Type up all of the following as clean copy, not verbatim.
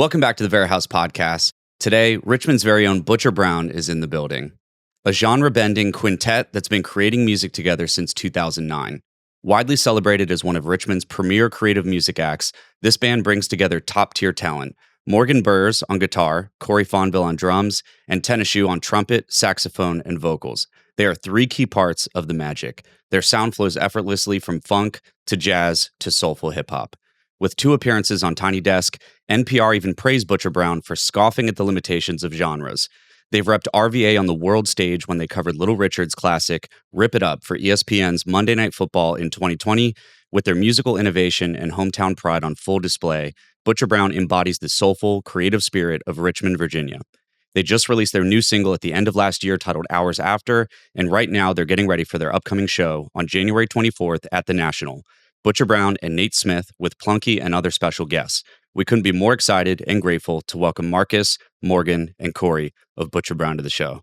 Welcome back to the Vera House Podcast. Today, Richmond's very own Butcher Brown is in the building. A genre-bending quintet that's been creating music together since 2009. Widely celebrated as one of Richmond's premier creative music acts, this band brings together top-tier talent. Morgan Burrs on guitar, Corey Fonville on drums, and Tennishu on trumpet, saxophone, and vocals. They are three key parts of the magic. Their sound flows effortlessly from funk to jazz to soulful hip-hop. With 2 appearances on Tiny Desk, NPR even praised Butcher Brown for scoffing at the limitations of genres. They've repped RVA on the world stage when they covered Little Richard's classic Rip It Up for ESPN's Monday Night Football in 2020. With their musical innovation and hometown pride on full display, Butcher Brown embodies the soulful, creative spirit of Richmond, Virginia. They just released their new single at the end of last year titled Hours After, and right now they're getting ready for their upcoming show on January 24th at the National. Butcher Brown and Nate Smith with Plunky and other special guests. We couldn't be more excited and grateful to welcome Marcus, Morgan, and Corey of Butcher Brown to the show.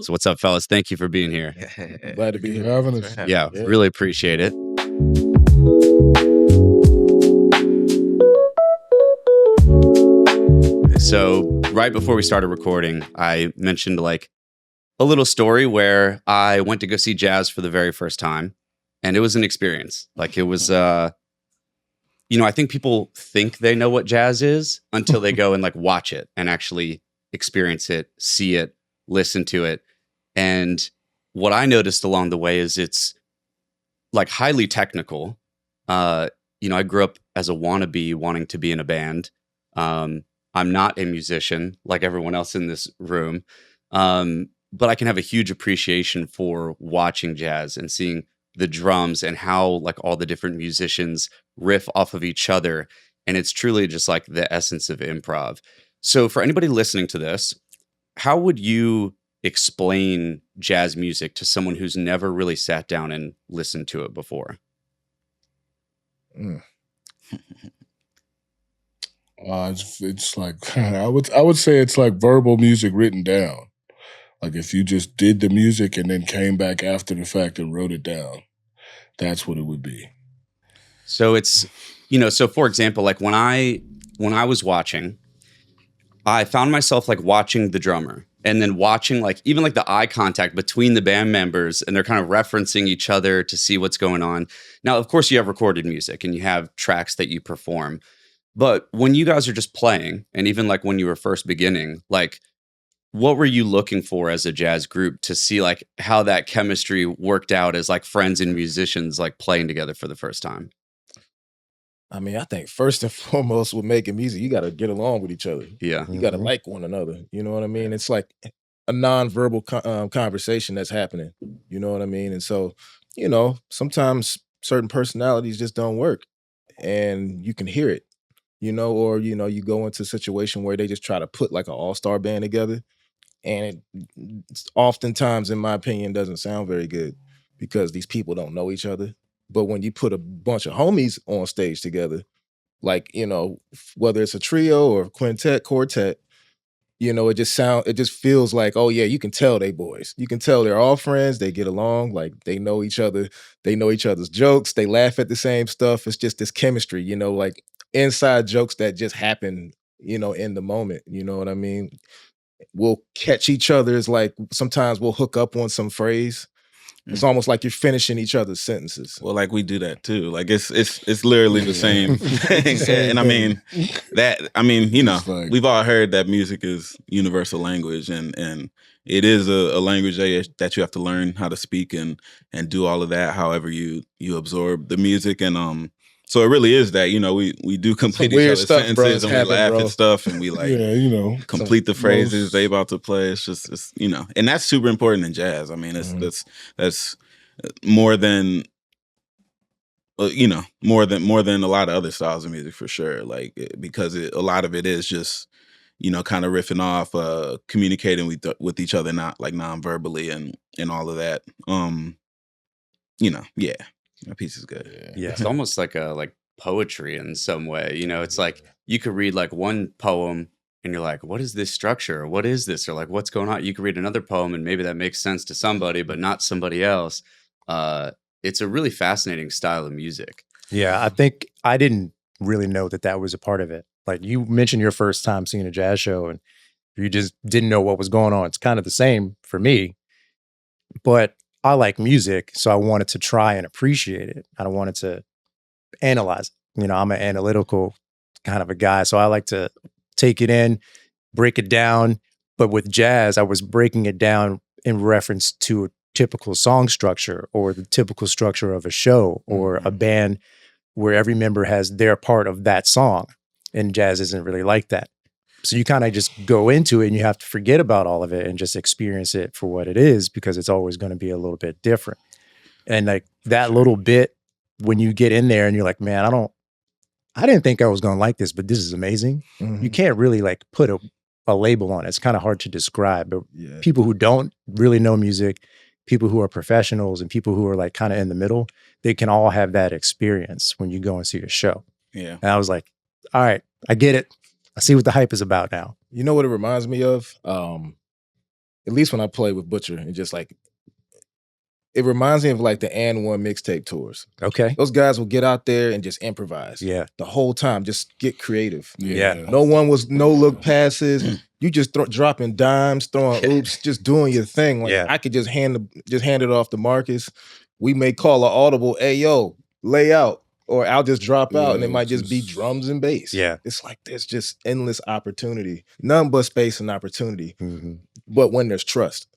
So what's up, fellas? Thank you for being here. Glad to be here. Having us. Yeah, really appreciate it. So right before we started recording, I mentioned like a little story where I went to go see jazz for the very first time. And it was an experience. Like it was, I think people think they know what jazz is until they go and like watch it and actually experience it, see it, listen to it. And what I noticed along the way is it's like highly technical. I grew up as a wannabe wanting to be in a band. I'm not a musician like everyone else in this room. But I can have a huge appreciation for watching jazz and seeing the drums and how like all the different musicians riff off of each other. And it's truly just like the essence of improv. So for anybody listening to this, how would you explain jazz music to someone who's never really sat down and listened to it before? It's like I would say it's like verbal music written down. Like if you just did the music and then came back after the fact and wrote it down, that's what it would be. So it's, so for example, like when I was watching, I found myself like watching the drummer and then watching like even like the eye contact between the band members, and they're kind of referencing each other to see what's going on. Now, of course, you have recorded music and you have tracks that you perform, but when you guys are just playing, and even like when you were first beginning, like what were you looking for as a jazz group to see like how that chemistry worked out as like friends and musicians like playing together for the first time? I mean, I think first and foremost with making music, you got to get along with each other. Yeah. You got to like one another. You know what I mean? It's like a nonverbal conversation that's happening. You know what I mean? And so, sometimes certain personalities just don't work, and you can hear it, or, you go into a situation where they just try to put like an all-star band together. And it oftentimes, in my opinion, doesn't sound very good because these people don't know each other. But when you put a bunch of homies on stage together, like, whether it's a trio or quintet, quartet, it just feels like, oh yeah, you can tell they boys. You can tell they're all friends. They get along. Like they know each other. They know each other's jokes. They laugh at the same stuff. It's just this chemistry, like inside jokes that just happen, in the moment. You know what I mean? We'll catch each other's, like sometimes we'll hook up on some phrase. It's almost like you're finishing each other's sentences. Well, like we do that too. Like it's literally the same thing. And I mean we've all heard that music is universal language, and it is a language that you have to learn how to speak and do all of that. However you absorb the music, and so it really is that, we do complete each other's sentences, and we laugh at stuff, and we like complete the phrases they about to play. It's just, and that's super important in jazz. I mean, that's more than, more than a lot of other styles of music for sure. Like, because a lot of it is just, kind of riffing off, communicating with each other, not like non-verbally and all of that. That piece is good. Yeah, it's almost like poetry in some way. It's like you could read like one poem and you're like, what is this structure? Or what is this? Or like, what's going on? You could read another poem and maybe that makes sense to somebody, but not somebody else. It's a really fascinating style of music. Yeah, I think I didn't really know that was a part of it. Like you mentioned your first time seeing a jazz show and you just didn't know what was going on. It's kind of the same for me, but I like music, so I wanted to try and appreciate it. I wanted to analyze it. You know, I'm an analytical kind of a guy, so I like to take it in, break it down. But with jazz, I was breaking it down in reference to a typical song structure or the typical structure of a show or a band where every member has their part of that song. And jazz isn't really like that. So you kind of just go into it and you have to forget about all of it and just experience it for what it is, because it's always going to be a little bit different. And like that little bit, when you get in there and you're like, man, I didn't think I was going to like this, but this is amazing. You can't really like put a label on it. It's kind of hard to describe, but people who don't really know music, people who are professionals and people who are like kind of in the middle, they can all have that experience when you go and see a show. Yeah. And I was like, all right, I get it. I see what the hype is about now. You know what it reminds me of? At least when I play with Butcher, and just like, it reminds me of like the And One mixtape tours. Okay. Those guys will get out there and just improvise. Yeah. The whole time, just get creative. Yeah. No one was no look passes. You just dropping dimes, throwing oops, just doing your thing. Like I could just hand it off to Marcus. We may call an audible, hey yo, lay out. Or I'll just drop out and it might just be drums and bass. Yeah. It's like there's just endless opportunity. None but space and opportunity. But when there's trust.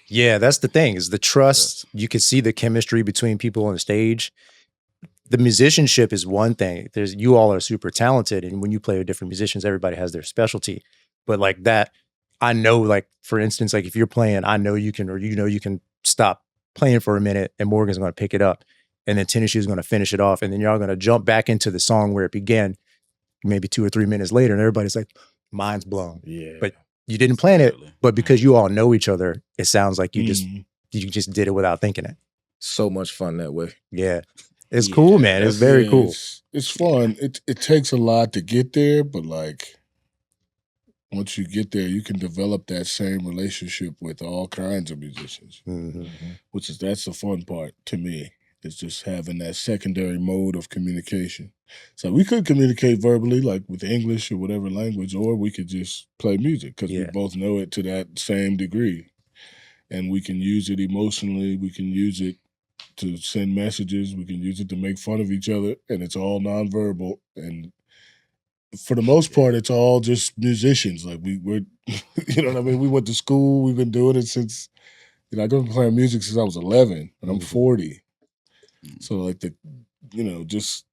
Yeah, that's the thing, is the trust. You can see the chemistry between people on the stage. The musicianship is one thing. You all are super talented, and when you play with different musicians, everybody has their specialty. But like that, I know, like for instance, like if you're playing, I know you can, or you know you can stop playing for a minute and Morgan's going to pick it up. And then Tennishu is going to finish it off. And then y'all going to jump back into the song where it began maybe 2 or 3 minutes later. And everybody's like, mind's blown. Yeah. But you didn't plan it. But because you all know each other, it sounds like you just did it without thinking it. So much fun that way. Yeah. It's cool, man. It's very cool. It's fun. It takes a lot to get there. But like, once you get there, you can develop that same relationship with all kinds of musicians. That's the fun part to me. It's just having that secondary mode of communication. So we could communicate verbally, like with English or whatever language, or we could just play music because we both know it to that same degree. And we can use it emotionally. We can use it to send messages. We can use it to make fun of each other. And it's all nonverbal. And for the most part, it's all just musicians. Like we're, you know what I mean? We went to school. We've been doing it since, I've been playing music since I was 11, and I'm 40. So like just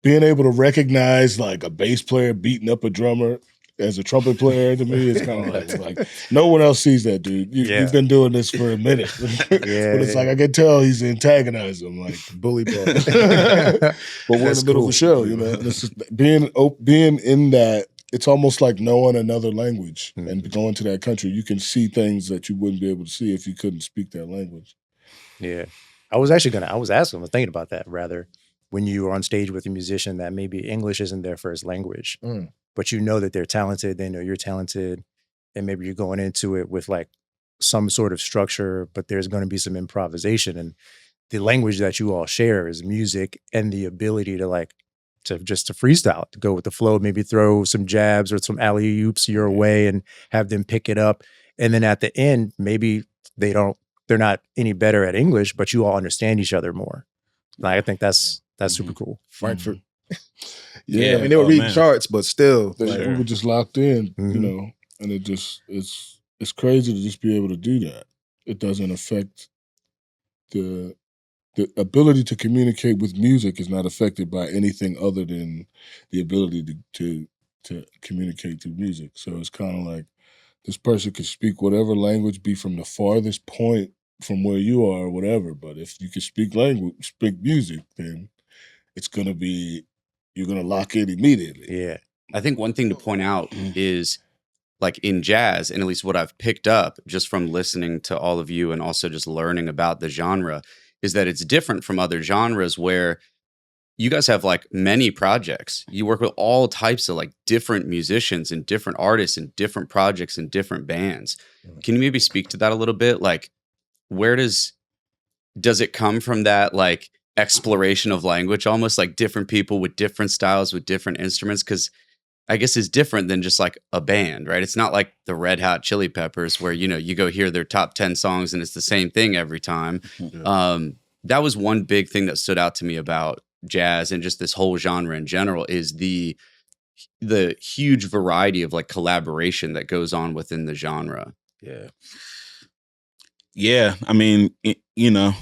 being able to recognize like a bass player beating up a drummer as a trumpet player, to me is kind of like no one else sees that, dude. You've been doing this for a minute. But it's like I can tell he's antagonizing him, like bully ball. But we're in the middle of a show, you know. This is being in that. It's almost like knowing another language and going to that country. You can see things that you wouldn't be able to see if you couldn't speak that language. Yeah. I was thinking about that rather, when you are on stage with a musician that maybe English isn't their first language, but you know that they're talented, they know you're talented, and maybe you're going into it with like some sort of structure, but there's going to be some improvisation. And the language that you all share is music and the ability to to freestyle, to go with the flow, maybe throw some jabs or some alley-oops your way and have them pick it up. And then at the end, maybe they're not any better at English, but you all understand each other more. Like, I think that's super cool. Frankfurt. I mean, they were reading charts, but still. We were just locked in, you know, and it's crazy to just be able to do that. It doesn't affect the ability to communicate with music is not affected by anything other than the ability to communicate through music. So it's kind of like this person could speak whatever language, be from the farthest point from where you are or whatever. But if you can speak music, then you're gonna lock in immediately. Yeah. I think one thing to point out is, like in jazz, and at least what I've picked up just from listening to all of you and also just learning about the genre, is that it's different from other genres where you guys have like many projects. You work with all types of like different musicians and different artists and different projects and different bands. Can you maybe speak to that a little bit? Like, where does it come from that like exploration of language, almost like different people with different styles, with different instruments, because I guess is different than just like a band, right? It's not like the Red Hot Chili Peppers where, you know, you go hear their top 10 songs and it's the same thing every time. That was one big thing that stood out to me about jazz and just this whole genre in general is the huge variety of like collaboration that goes on within the genre. Yeah. I mean, you know,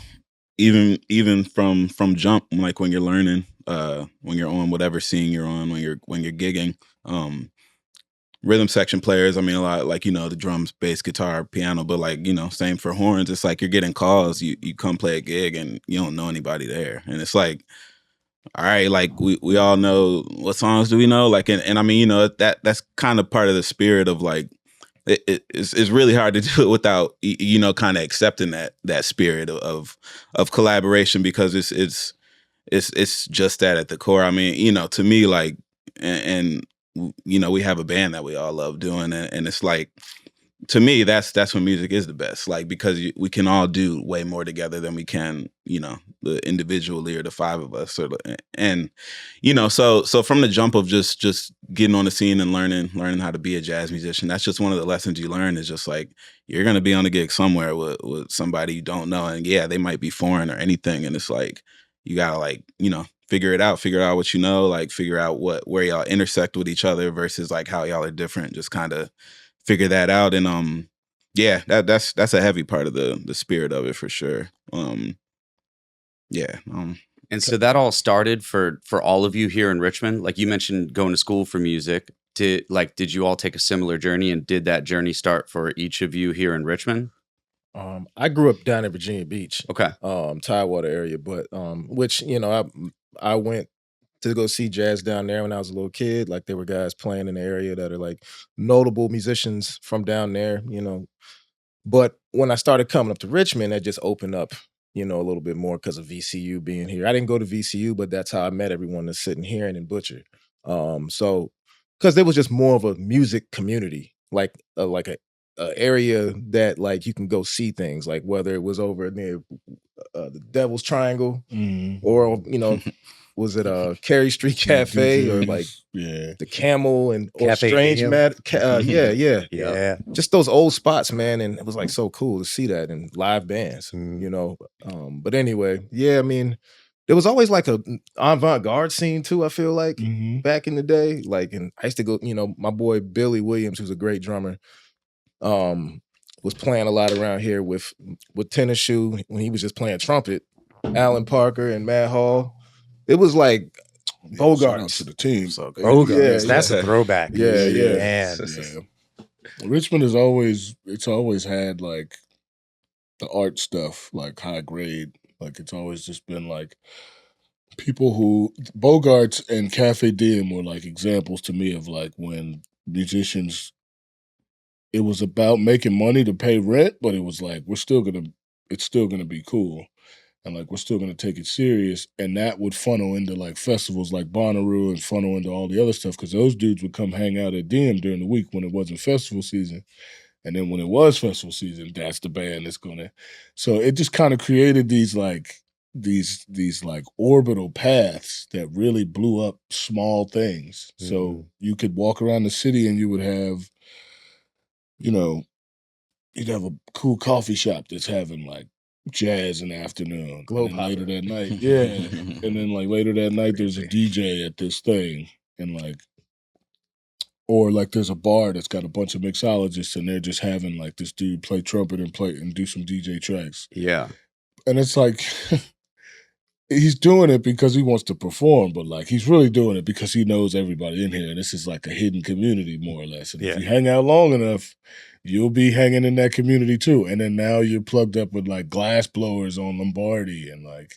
even from jump, like when you're learning, when you're on whatever scene you're on, when you're gigging, rhythm section players, I mean, a lot like, you know, the drums, bass, guitar, piano, but like, you know, same for horns. It's like you're getting calls, you come play a gig and you don't know anybody there. And it's like, all right, like we all know, what songs do we know? Like, and I mean, you know, that's kind of part of the spirit of like, it's really hard to do it without, you know, kind of accepting that spirit of collaboration, because it's just that at the core. I mean, you know, to me, like, and you know, we have a band that we all love doing, and it's like, to me, that's when music is the best, like, because we can all do way more together than we can, you know, the individually or the five of us, and you know, so from the jump of just getting on the scene and learning how to be a jazz musician, that's just one of the lessons you learn, is just like, you're gonna be on a gig somewhere with somebody you don't know, and yeah, they might be foreign or anything, and it's like, you gotta, like, you know, figure out what you know, like figure out where y'all intersect with each other versus like how y'all are different, just kind of figure that out. And yeah, that's a heavy part of the spirit of it for sure. And so that all started for all of you here in Richmond. Like you mentioned going to school for music. Did you all take a similar journey, and did that journey start for each of you here in Richmond? I grew up down in Virginia Beach. Okay. Tidewater area, but which, you know, I went to go see jazz down there when I was a little kid. Like, there were guys playing in the area that are like notable musicians from down there, you know. But when I started coming up to Richmond, that just opened up, you know, a little bit more because of VCU being here. I didn't go to VCU, but that's how I met everyone that's sitting here and in Butcher. So because there was just more of a music community, like a area that like you can go see things, like whether it was over near the Devil's Triangle or, you know, was it Carey Street Cafe or like the Camel or Cafe Strange Medium. yeah. Just those old spots, man, and it was like so cool to see that and live bands, you know. But anyway, yeah, I mean, there was always like a avant-garde scene too, I feel like, back in the day. Like, and I used to go, you know, my boy Billy Williams, who's a great drummer, was playing a lot around here with Tennishu when he was just playing trumpet, Alan Parker and Matt Hall. It was like Bogarts to the team. Bogarts, that's a throwback. Yeah. Richmond has always had like the art stuff, like high grade. Like, it's always just been like people who Bogarts and Cafe Diem were like examples to me of like when musicians, it was about making money to pay rent, but it was like, it's still gonna be cool. And like, we're still gonna take it serious. And that would funnel into like festivals like Bonnaroo and funnel into all the other stuff, because those dudes would come hang out at Diem during the week when it wasn't festival season. And then when it was festival season, that's the band that's gonna. So it just kind of created these like orbital paths that really blew up small things. So you could walk around the city and you would have, you know, you'd have a cool coffee shop that's having like jazz in the afternoon. Later that night, and then like later that night, there's a DJ at this thing, and like, or like there's a bar that's got a bunch of mixologists, and they're just having like this dude play trumpet and do some DJ tracks. Yeah, and it's like he's doing it because he wants to perform, but like he's really doing it because he knows everybody in here, and this is like a hidden community more or less. And if you hang out long enough, you'll be hanging in that community too. And then now you're plugged up with like glass blowers on Lombardi, and like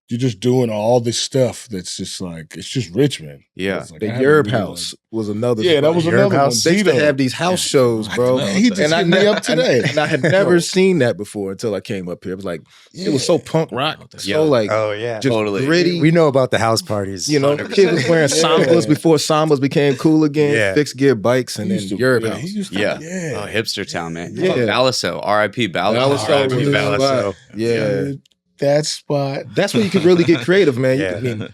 you're just doing all this stuff that's just like, it's just Richmond. Yeah. Like, the Yerb House was another. Yeah, that was another one. They used to have these house shows, bro. He just hit me up today. And I had never seen that before until I came up here. It was like, it was so punk rock. So like, just totally gritty. We know about the house parties. You know, kid was wearing sambas before sambas became cool again. Fixed gear bikes, and then Yerb House. Oh, hipster town, man. Balasso, R.I.P. Balasso. Yeah. that spot. That's where you can really get creative, man. Yeah. I mean,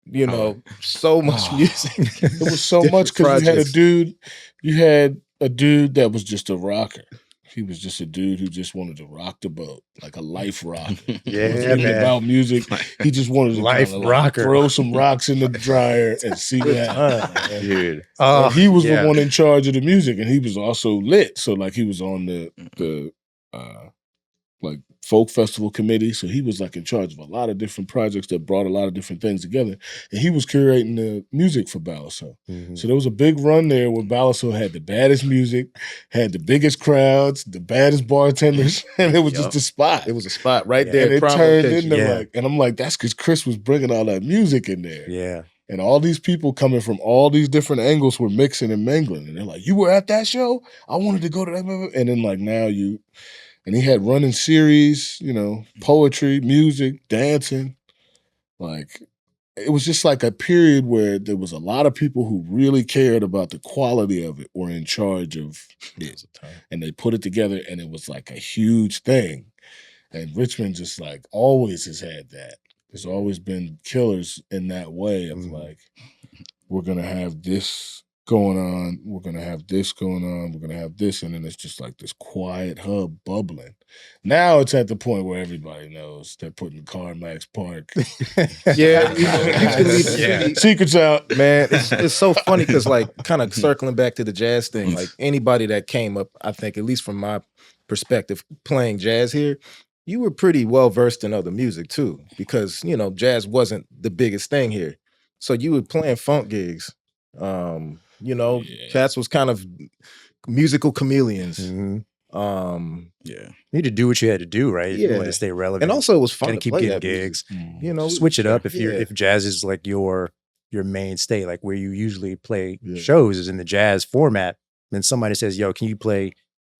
you know, so much music. It was so much because you had a dude that was just a rocker. He was just a dude who just wanted to rock the boat, like a life rocker. Yeah, He wasn't man. about music. He just wanted to Life kinda, rocker. throw some rocks in the dryer and see what happened. Dude. And he was the one in charge of the music, and he was also lit. So like he was on the like folk festival committee. So he was like in charge of a lot of different projects that brought a lot of different things together. And he was curating the music for Balaso. So there was a big run there where Balaso had the baddest music, had the biggest crowds, the baddest bartenders, and it was just a spot. It was a spot right there. And it prime turned location. into like, and I'm like, that's because Chris was bringing all that music in there. Yeah. And all these people coming from all these different angles were mixing and mingling. And they're like, you were at that show? I wanted to go to that. And then like now you... And he had running series, you know, poetry, music, dancing. Like, it was just like a period where there was a lot of people who really cared about the quality of it or in charge of it. And they put it together and it was like a huge thing. And Richmond just like always has had that. There's always been killers in that way of like, we're going to have this going on, we're going to have this going on, we're going to have this, and then it's just like this quiet hub bubbling. Now it's at the point where everybody knows they're putting CarMax Park. Secrets out. Man, it's so funny because like kind of circling back to the jazz thing, like anybody that came up, I think, at least from my perspective, playing jazz here, you were pretty well versed in other music too, because, you know, jazz wasn't the biggest thing here. So you were playing funk gigs. You know, cats was kind of musical chameleons. You Yeah. need to do what you had to do, right? If you Yeah. want to stay relevant. And also it was fun and to keep play getting that gigs. music. You know, Switch it up if yeah. if jazz is like your mainstay, like where you usually play shows is in the jazz format. Then somebody says, yo, can you play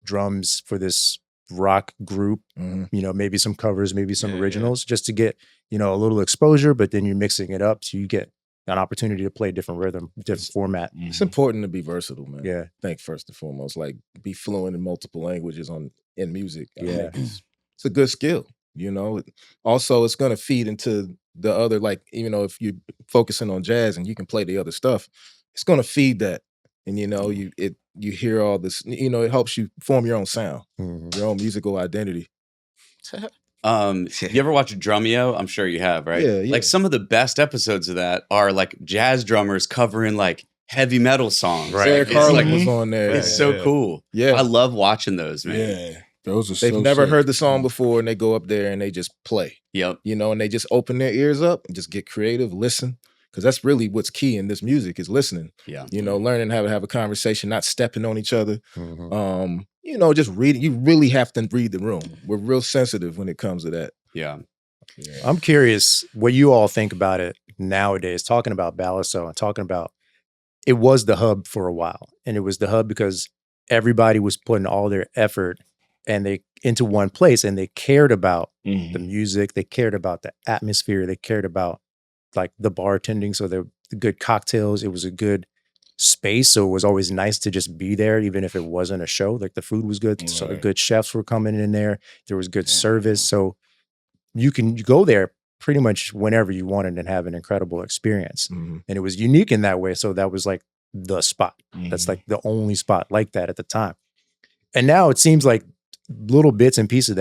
drums for this rock group? You know, maybe some covers, maybe some originals, just to get, you know, a little exposure, but then you're mixing it up so you get an opportunity to play different rhythm, different format. It's important to be versatile, man. Yeah. I think first and foremost, like be fluent in multiple languages in music. I think it's a good skill, you know. Also, it's gonna feed into the other, like, you know, if you're focusing on jazz and you can play the other stuff, it's gonna feed that. And you know, you hear all this, you know, it helps you form your own sound, your own musical identity. You ever watch Drumeo? I'm sure you have, right? Yeah. Like some of the best episodes of that are like jazz drummers covering like heavy metal songs. Right. Sarah It's Carlin like, was on there. it's so cool. Yeah. I love watching those, man. Yeah. Those are They've so never sick. heard the song before and they go up there and they just play. Yep. You know, and they just open their ears up and just get creative, listen. Because that's really what's key in this music is listening. Yeah. You know, learning how to have a conversation, not stepping on each other. You know, just reading. You really have to read the room. We're real sensitive when it comes to that. Yeah. I'm curious what you all think about it nowadays, talking about Balaso and talking about it was the hub for a while. And it was the hub because everybody was putting all their effort and they into one place and they cared about the music. They cared about the atmosphere. They cared about like the bartending. So the good cocktails. It was a good space. So it was always nice to just be there, even if it wasn't a show. Like the food was good. Right. So the good chefs were coming in there. There was good service. So you can go there pretty much whenever you wanted and have an incredible experience. And it was unique in that way. So that was like the spot. That's like the only spot like that at the time. And now it seems like little bits and pieces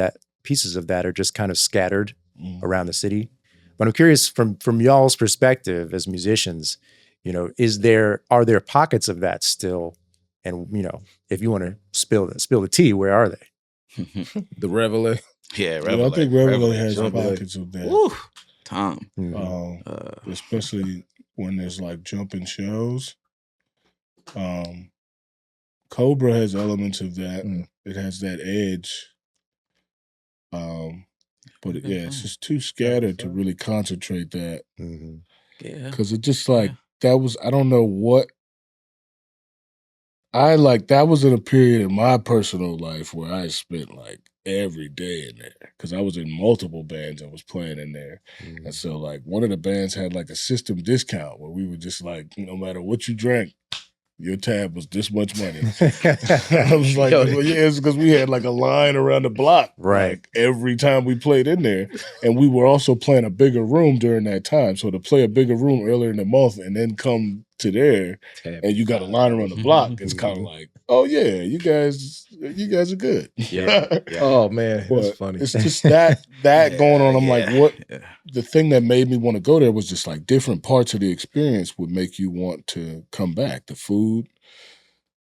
of that are just kind of scattered around the city. But I'm curious from y'all's perspective as musicians, you know, are there pockets of that still? And, you know, if you want to spill the tea, where are they? The Reveille. Yeah, I think Reveille has Reveille. pockets of that. Woo, Tom. Especially when there's like jumping shows. Cobra has elements of that. It has that edge. But it's just too scattered to really concentrate that. Yeah. Because it just like, that was, I don't know what, that was in a period in my personal life where I spent like every day in there. Because I was in multiple bands and was playing in there. And so like one of the bands had like a system discount where we would just like, no matter what you drank, your tab was this much money. I was like, well, yeah, it's because we had like a line around the block, right? Like, every time we played in there, and we were also playing a bigger room during that time. So to play a bigger room earlier in the month and then come to there, and you got a line around the block, it's kind of like, oh yeah, you guys are good. Yeah. Oh man, But that's funny. it's just that going on. I'm like, what? The thing that made me want to go there was just like different parts of the experience would make you want to come back. The food,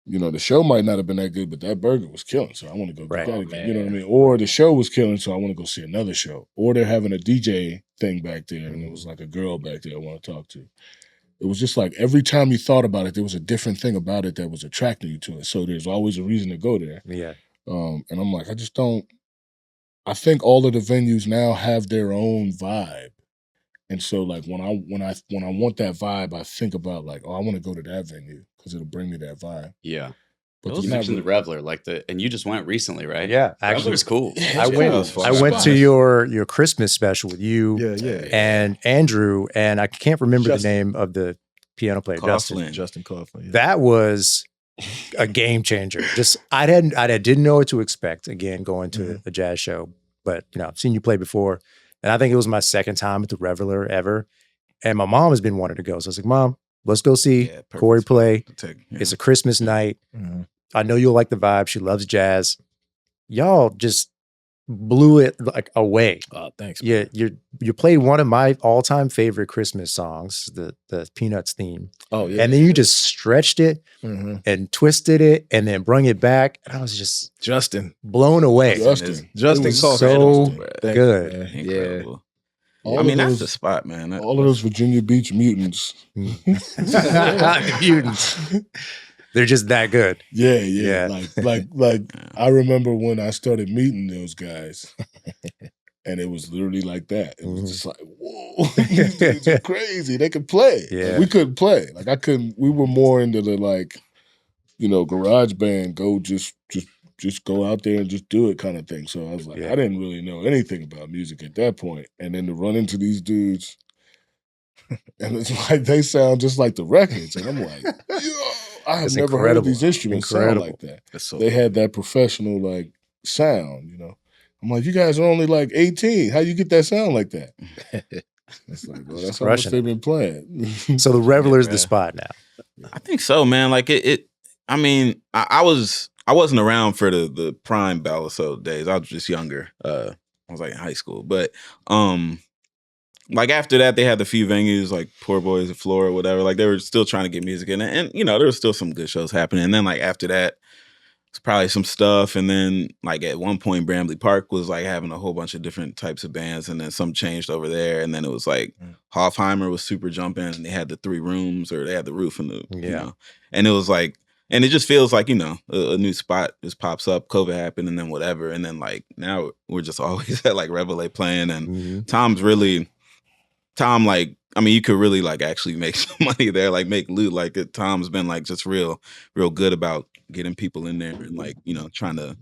the show might not have been that good, but that burger was killing, so I want to go get that again. You know what I mean? Or the show was killing, so I want to go see another show. Or they're having a DJ thing back there, and it was like a girl back there I want to talk to. It was just like every time you thought about it, there was a different thing about it that was attracting you to it. So there's always a reason to go there. Yeah. And I'm like, I think all of the venues now have their own vibe. And so like when I want that vibe, I think about like, oh, I want to go to that venue because it'll bring me that vibe. Yeah. But you mentioned the Reveler, and you just went recently, right? Yeah, actually, Reveler's cool. I went to your Christmas special with you, and Andrew, and I can't remember the name of the piano player, Justin Coughlin. Yeah. That was a game changer. Just I didn't know what to expect. Again, going to a jazz show, but I've seen you play before, and I think it was my second time at the Reveler ever. And my mom has been wanting to go, so I was like, Mom, let's go see Corey play. It's a Christmas night. Mm-hmm. I know you'll like the vibe. She loves jazz. Y'all just blew it like away. Oh, thanks. Yeah, you played one of my all-time favorite Christmas songs, the Peanuts theme. Oh yeah. And then you just stretched it and twisted it and then brung it back. And I was just blown away. Justin so good. Incredible. Yeah. That's the spot, man. All of those Virginia Beach mutants. Mutants. They're just that good. Yeah. Like I remember when I started meeting those guys, and it was literally like that. It was just like, whoa, these dudes are crazy. They could play. Yeah. Like, we couldn't play. Like I couldn't. We were more into the garage band. Go just go out there and just do it kind of thing. So I was like, I didn't really know anything about music at that point, and then to run into these dudes, and it's like they sound just like the records, and I'm like, yo. I have never heard these instruments sound like that. They had that professional sound, I'm like, you guys are only like 18. How you get that sound like that? It's like, well, that's how much they've been playing. So the Reveler's the spot now. I think so, man. Like I wasn't around for the prime Balisol days. I was just younger. I was like in high school, but like after that, they had a few venues like Poor Boys of Florida, whatever. Like they were still trying to get music in, and there was still some good shows happening. And then like after that, it's probably some stuff. And then like at one point, Bramley Park was like having a whole bunch of different types of bands, and then some changed over there. And then it was like Hofheimer was super jumping, and they had the 3 rooms, or they had the roof and and it was like. And it just feels like, a new spot just pops up. COVID happened, and then whatever. And then like now we're just always at like Reveille playing, and Tom, like, you could really like actually make some money there, like make loot. Like Tom's been like just real good about getting people in there and like, trying to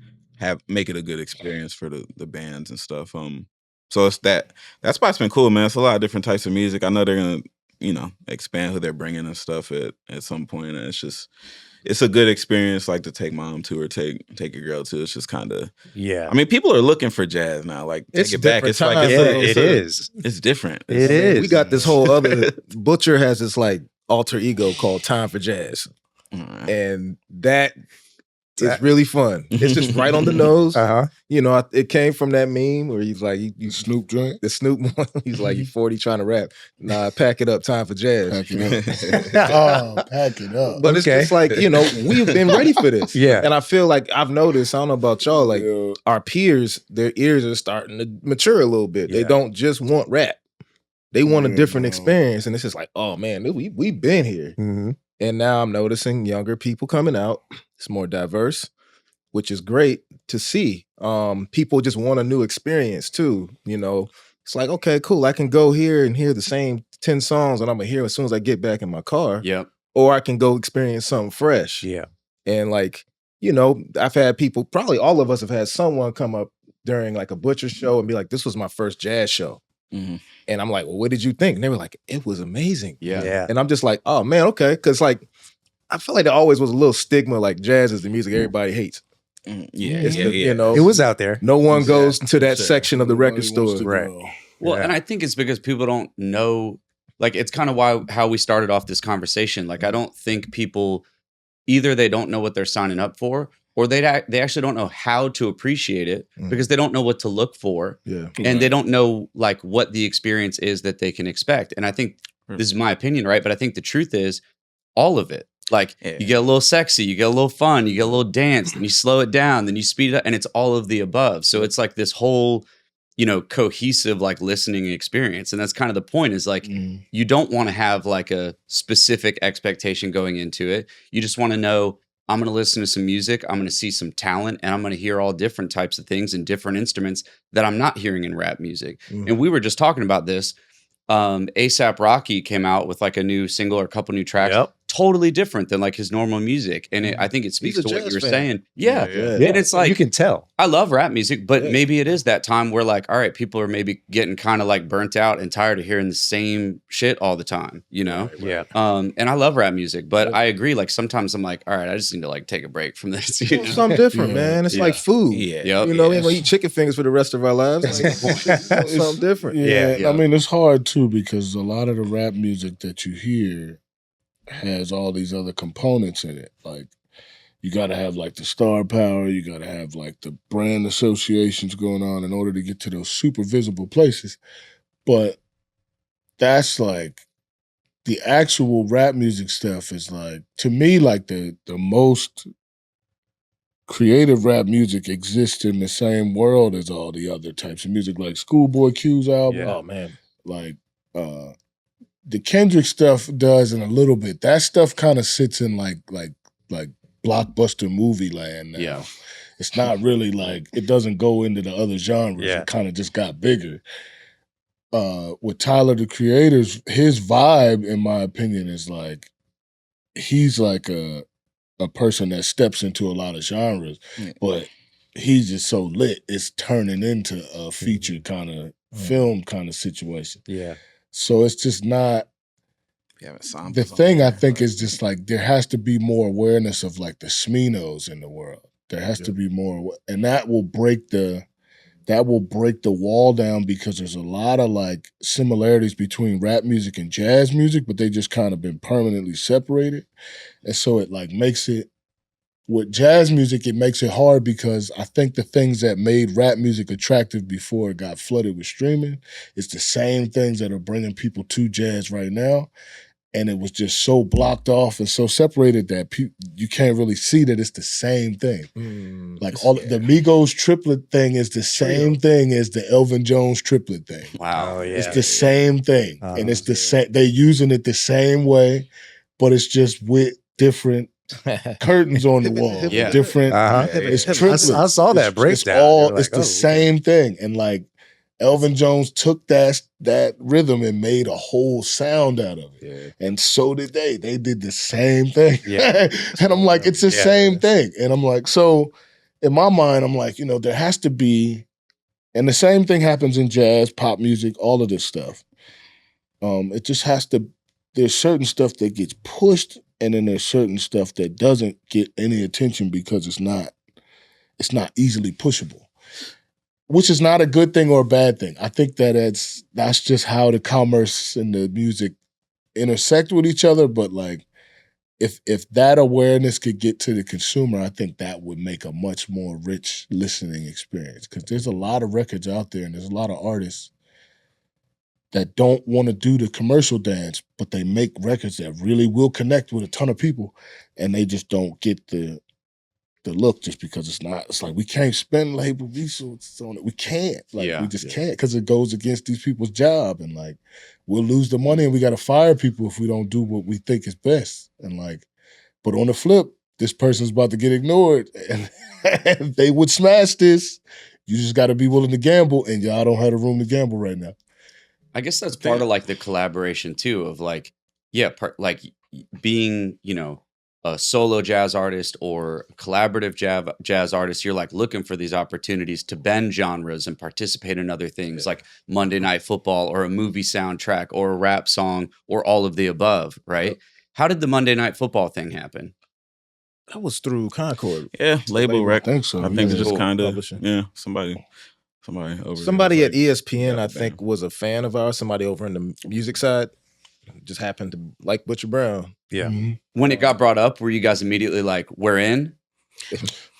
make it a good experience for the bands and stuff. So it's that spot's been cool, man. It's a lot of different types of music. I know they're gonna, expand who they're bringing and stuff at some point. And it's a good experience, like to take mom to or take your girl to. It's just kind of people are looking for jazz now. Like it's take it back. It's like it's different. It is. We got this whole other Butcher has this like alter ego called Time for Jazz, and that is really fun. It's just right on the nose. It came from that meme where he's like, you Snoop joint? The Snoop one. He's like, you 40 trying to rap. Nah, pack it up, time for jazz. Pack it up. Pack it up. But it's just like, we've been ready for this. Yeah. And I feel like I've noticed, I don't know about y'all, like our peers, their ears are starting to mature a little bit. They don't just want rap. They want a different experience. And it's just like, oh man, we've been here. Mm-hmm. And now I'm noticing younger people coming out. It's more diverse, which is great to see. People just want a new experience too. It's like, okay, cool. I can go here and hear the same 10 songs and I'm gonna hear as soon as I get back in my car. Yep. Or I can go experience something fresh. Yeah. And like, I've had people, probably all of us have had someone come up during like a Butcher show and be like, this was my first jazz show. Mm-hmm. And I'm like, well, what did you think? And they were like, it was amazing. Yeah. And I'm just like, oh man, okay. Cause like I feel like there always was a little stigma, like jazz is the music everybody hates. You know, it was out there. No one goes to that section of the record store, right? Well, and I think it's because people don't know. Like, it's kind of how we started off this conversation. Like, I don't think people either they don't know what they're signing up for, or they actually don't know how to appreciate it because they don't know what to look for, and they don't know like what the experience is that they can expect. And I think this is my opinion, right? But I think the truth is all of it. Like you get a little sexy, you get a little fun, you get a little dance, then you slow it down, then you speed it up, and it's all of the above. So it's like this whole, cohesive like listening experience. And that's kind of the point is like, you don't want to have like a specific expectation going into it. You just want to know, I'm going to listen to some music, I'm going to see some talent, and I'm going to hear all different types of things and different instruments that I'm not hearing in rap music. And we were just talking about this. A$AP Rocky came out with like a new single or a couple new tracks. Totally different than like his normal music. And I think it speaks to what you were saying. Yeah. And it's like, you can tell. I love rap music, but maybe it is that time where like, all right, people are maybe getting kind of like burnt out and tired of hearing the same shit all the time, Yeah. And I love rap music, but I agree. Like sometimes I'm like, all right, I just need to like take a break from this. Something different, man. It's like food. We ain't gonna eat chicken fingers for the rest of our lives. Like, something different. I mean, it's hard too because a lot of the rap music that you hear has all these other components in it. Like you got to have like the star power, you got to have like the brand associations going on in order to get to those super visible places. But that's like the actual rap music stuff is like, to me, like the most creative rap music exists in the same world as all the other types of music, like Schoolboy Q's album. Oh man. Like the Kendrick stuff does in a little bit. That stuff kind of sits in like blockbuster movie land now. Yeah. It's not really like, it doesn't go into the other genres. Yeah. It kind of just got bigger. With Tyler, the Creator's, his vibe, in my opinion, is like, he's like a person that steps into a lot of genres, but he's just so lit, it's turning into a feature kind of film kind of situation. Yeah. So it's just not, the thing I think is just like, there has to be more awareness of like the Sminos in the world. There has to be more, and that will break the wall down because there's a lot of like similarities between rap music and jazz music, but they just kind of been permanently separated. And so it like makes it, with jazz music, it makes it hard because I think the things that made rap music attractive before it got flooded with streaming, it's the same things that are bringing people to jazz right now. And it was just so blocked off and so separated that you can't really see that it's the same thing. Like the Migos triplet thing is the same thing as the Elvin Jones triplet thing. Wow. It's the same thing. And it's the same, they're using it the same way, but it's just with different curtains on the wall. Different. It's triplets. I saw that breakdown. It's the same thing. And like Elvin Jones took that rhythm and made a whole sound out of it. And so did they. They did the same thing. And I'm like, it's the same thing. And I'm like, so in my mind, I'm like, there has to be, and the same thing happens in jazz, pop music, all of this stuff. It just has to, there's certain stuff that gets pushed, and then there's certain stuff that doesn't get any attention because it's not easily pushable. Which is not a good thing or a bad thing. I think that that's just how the commerce and the music intersect with each other. But like, if that awareness could get to the consumer, I think that would make a much more rich listening experience. Because there's a lot of records out there, and there's a lot of artists that don't want to do the commercial dance, but they make records that really will connect with a ton of people, and they just don't get the look just because it's like we can't spend labor resources on it. We can't. We just can't because it goes against these people's job, and like we'll lose the money and we gotta fire people if we don't do what we think is best. And like, but on the flip, this person's about to get ignored and they would smash this. You just gotta be willing to gamble, and y'all don't have the room to gamble right now. I guess that's part of like the collaboration too of like, like being, a solo jazz artist or collaborative jazz artist, you're like looking for these opportunities to bend genres and participate in other things like Monday Night Football or a movie soundtrack or a rap song or all of the above, right? How did the Monday Night Football thing happen? That was through Concord. Yeah, label rec. I think so. I think it's just Cool. kind of Publishing. somebody over Somebody there at was like, ESPN, got I the think, band. was a fan of ours. Somebody over in the music side just happened to like Butcher Brown. Yeah. When it got brought up, were you guys immediately like, we're in?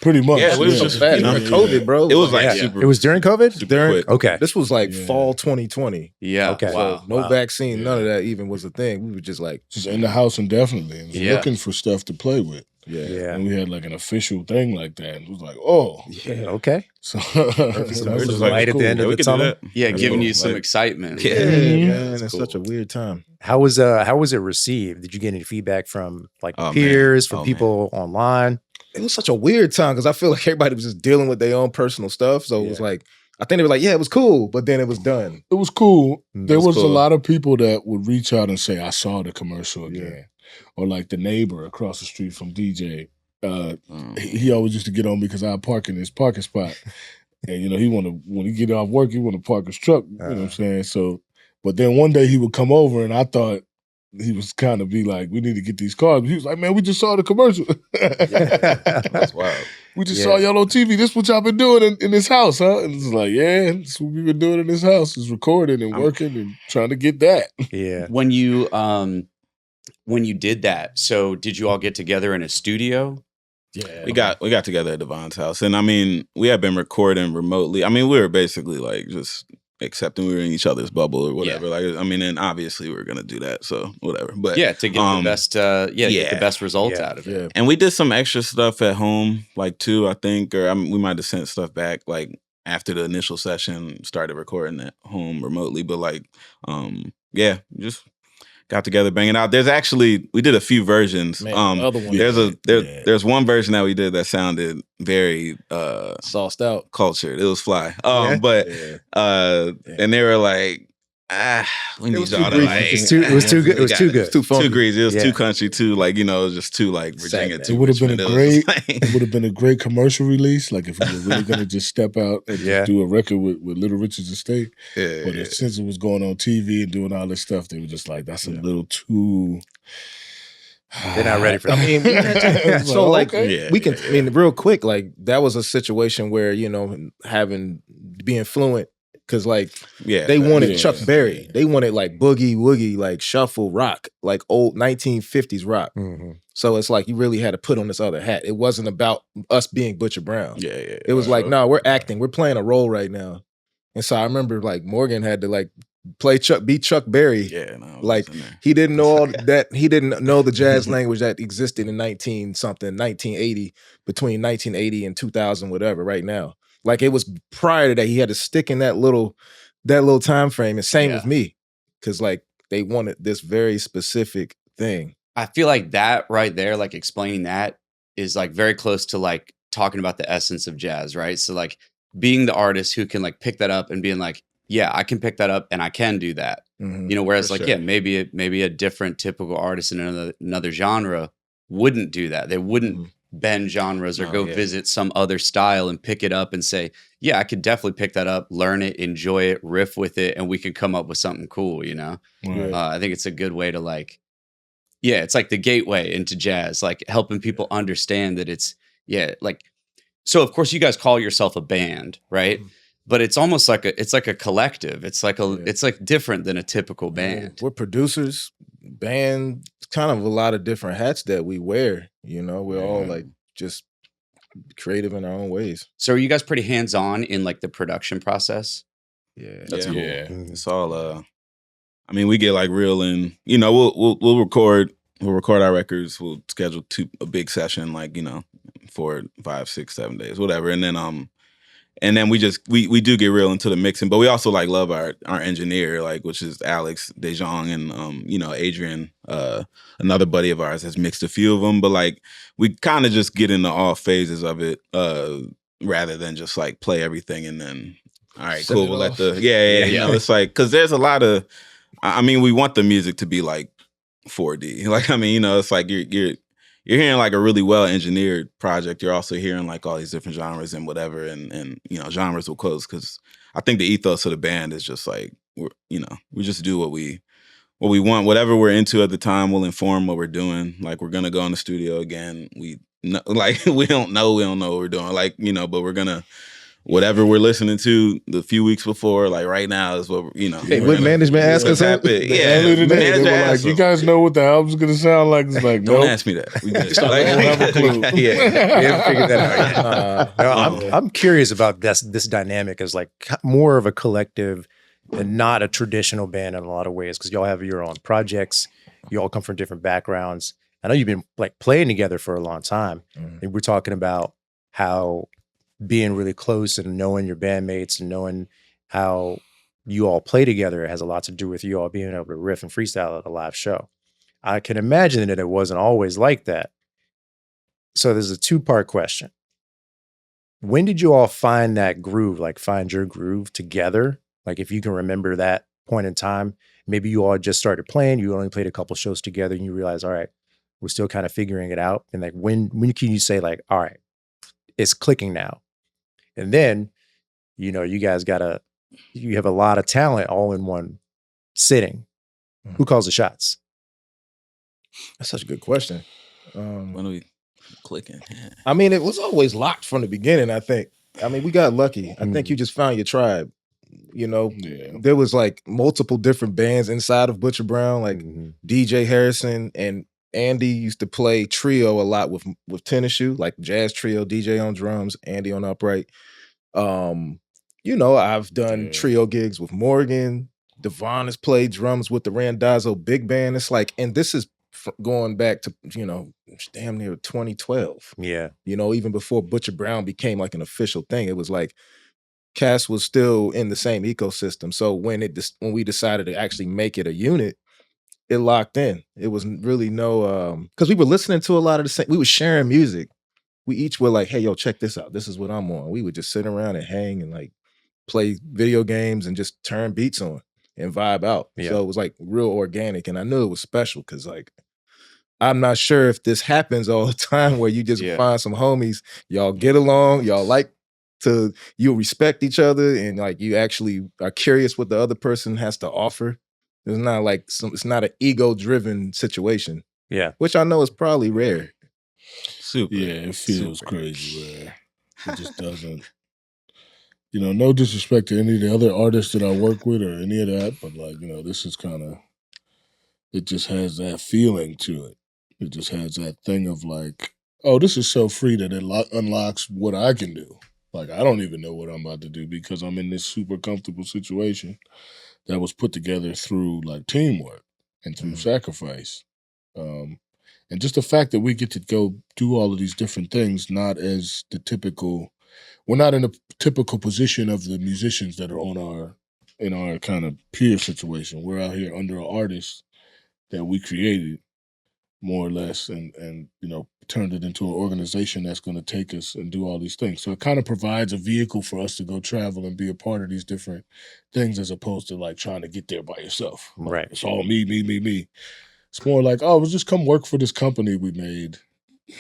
Pretty much. Yeah, it was So just, fast. you know, During COVID, bro. It was like Yeah. super. It was during COVID? super During- quick. Okay. This was like Yeah. fall 2020. Yeah. Okay. Wow. So no vaccine, none of that even was a thing. We were just like, Just in the house indefinitely and Yeah. looking for stuff to play with. Yeah. And we had like an official thing like that. And it was like, oh. yeah. Okay. So, We're that's just like, light at the end yeah, of we the could do tunnel. that. Yeah, That's giving cool. you some Like, excitement. Yeah. Man, That's it's cool. such a weird time. How was it received? Did you get any feedback from like Oh, man. peers, from Oh, people online? It was such a weird time because I feel like everybody was just dealing with their own personal stuff. So it was like, I think they were like, yeah, it was cool, but then it was done. it was cool. Mm, There it was was a cool. lot of people that would reach out and say, I saw the commercial again. Or like the neighbor across the street from DJ. He always used to get on me because I'd park in his parking spot. And, you know, when he get off work, he want to park his truck. You know what I'm saying? So, but then one day he would come over and I thought he was kind of be like, we need to get these cars. But he was like, man, we just saw the commercial. That's wild. We just saw y'all on TV. This what y'all been doing in this house, huh? And it's like, yeah, this what we've been doing in this house is recording and working and trying to get that. Yeah. When you did that, so did you all get together in a studio? Yeah. We got together at Devon's house, and I mean, we had been recording remotely. I mean, we were basically like just accepting we were in each other's bubble or whatever. Like, I mean, and obviously we were gonna do that, so whatever. But Yeah, to get the best get the best results Yeah. out of it. Yeah. and we did some extra stuff at home, like too, I think, or we might have sent stuff back like after the initial session, started recording at home remotely. But like, yeah, just got together, banging out. There's actually we did a few versions. Man, the other one. There's one version that we did that sounded very Sauced out. cultured. It was fly. Yeah. But Yeah. and they were like, we need was y'all too to greasy. like. It was too good. It was too good. Too funky. Too greasy. It was Yeah. too country. Too like it was just too like Virginia. Sad. Too It would have been Richmond. a It was great just like- it would have been a great commercial release. Like if we were really gonna just step out and Yeah. just do a record with Little Richard's estate. yeah, But since it was going on TV and doing all this stuff, they were just like, that's a little too. They're not ready for I that. mean, It's so like okay. Yeah, we can. I mean, real quick, like that was a situation where being fluent because like yeah. they wanted Yeah. Chuck Berry, they wanted like boogie woogie, like shuffle rock, like old 1950s rock. Mhm. So it's like you really had to put on this other hat. It wasn't about us being Butcher Brown. Yeah. It was like, no, we're acting, we're playing a role right now. And so I remember like Morgan had to like be Chuck Berry. Yeah, no, it Like was in there. he didn't know all that. He didn't know the jazz language that existed in 1980, between 1980 and 2000, whatever. Right now, like it was prior to that. He had to stick in that little time frame. And same with me, because like they wanted this very specific thing. I feel like that right there, like explaining that is like very close to like talking about the essence of jazz, right? So like being the artist who can like pick that up and being like, yeah, I can pick that up and I can do that. Mhm. You know, whereas For like, sure. yeah, maybe a different typical artist in another genre wouldn't do that. They wouldn't bend genres or Oh, go yeah. visit some other style and pick it up and say, yeah, I could definitely pick that up, learn it, enjoy it, riff with it, and we could come up with something cool, you know? Right. I think it's a good way to like, yeah, it's like the gateway into jazz, like helping people understand that it's, yeah, like, so of course you guys call yourself a band, right? But it's almost like it's like a collective. It's like it's like different than a typical band. We're producers, band, kind of a lot of different hats that we wear. You know, we're all like just creative in our own ways. So are you guys pretty hands-on in like the production process? Yeah, That's cool. Yeah. It's all I mean, we get like real and we'll record our records, we'll schedule a big session, like, 4, 5, 6, 7 days, whatever. And then we do get real into the mixing, but we also like love our engineer, like, which is Alex DeJong, and Adrian, another buddy of ours, has mixed a few of them. But like we kind of just get into all phases of it, rather than just like play everything and then all right, Send cool. it We'll let off. it's like because there's a lot of, I mean, we want the music to be like 4D. Like, I mean, it's like you're hearing like a really well engineered project. You're also hearing like all these different genres and whatever, and genres will close, because I think the ethos of the band is just like we just do what we what we want, whatever we're into at the time will inform what we're doing. Like, we're gonna go in the studio again. We don't know what we're doing. Like, but we're gonna, whatever we're listening to the few weeks before, like right now is what Hey, what management asked us? Early today, they were like, "You guys know what the album's gonna sound like?" It's like, don't ask me that. We just don't have a clue. We haven't figured that out yet. No, I'm curious about this dynamic as like more of a collective and not a traditional band in a lot of ways, because y'all have your own projects. You all come from different backgrounds. I know you've been like playing together for a long time, and we're talking about how being really close and knowing your bandmates and knowing how you all play together has a lot to do with you all being able to riff and freestyle at a live show. I can imagine that it wasn't always like that. So there's a two-part question. When did you all find that groove, like find your groove together? Like if you can remember that point in time, maybe you all just started playing, you only played a couple shows together and you realize, all right, we're still kind of figuring it out. And like, when can you say like, all right, it's clicking now? And then, you guys you have a lot of talent all in one sitting. Who calls the shots? That's such a good question. When are we clicking? Yeah. I mean, it was always locked from the beginning, I think. I mean, we got lucky. I think you just found your tribe. There was like multiple different bands inside of Butcher Brown, like DJ Harrison and Andy used to play trio a lot with Tennishu, like jazz trio, DJ on drums, Andy on upright. I've done trio gigs with Morgan. Devon has played drums with the Randazzo Big Band. It's like, and this is going back to, damn near 2012. Yeah. Even before Butcher Brown became like an official thing, it was like Cass was still in the same ecosystem. So when we decided to actually make it a unit, it locked in. It was really because we were listening to a lot of the same, we were sharing music. We each were like, hey, yo, check this out. This is what I'm on. We would just sit around and hang and like play video games and just turn beats on and vibe out. Yeah. So it was like real organic. And I knew it was special because like, I'm not sure if this happens all the time where you just find some homies, y'all get along, you respect each other and like you actually are curious what the other person has to offer. It's not like it's not an ego-driven situation. Yeah. Which I know is probably rare. Super. Yeah, it feels crazy rare. It just doesn't. No disrespect to any of the other artists that I work with or any of that, but like, this is kind of, it just has that feeling to it. It just has that thing of like, oh, this is so free that it unlocks what I can do. Like, I don't even know what I'm about to do because I'm in this super comfortable situation that was put together through like teamwork and through sacrifice. And just the fact that we get to go do all of these different things, not as the typical, we're not in a typical position of the musicians that are in our kind of peer situation. We're out here under an artist that we created more or less and turned it into an organization that's going to take us and do all these things. So it kind of provides a vehicle for us to go travel and be a part of these different things as opposed to like trying to get there by yourself. Right. It's all me. It's more like, oh, we'll just come work for this company we made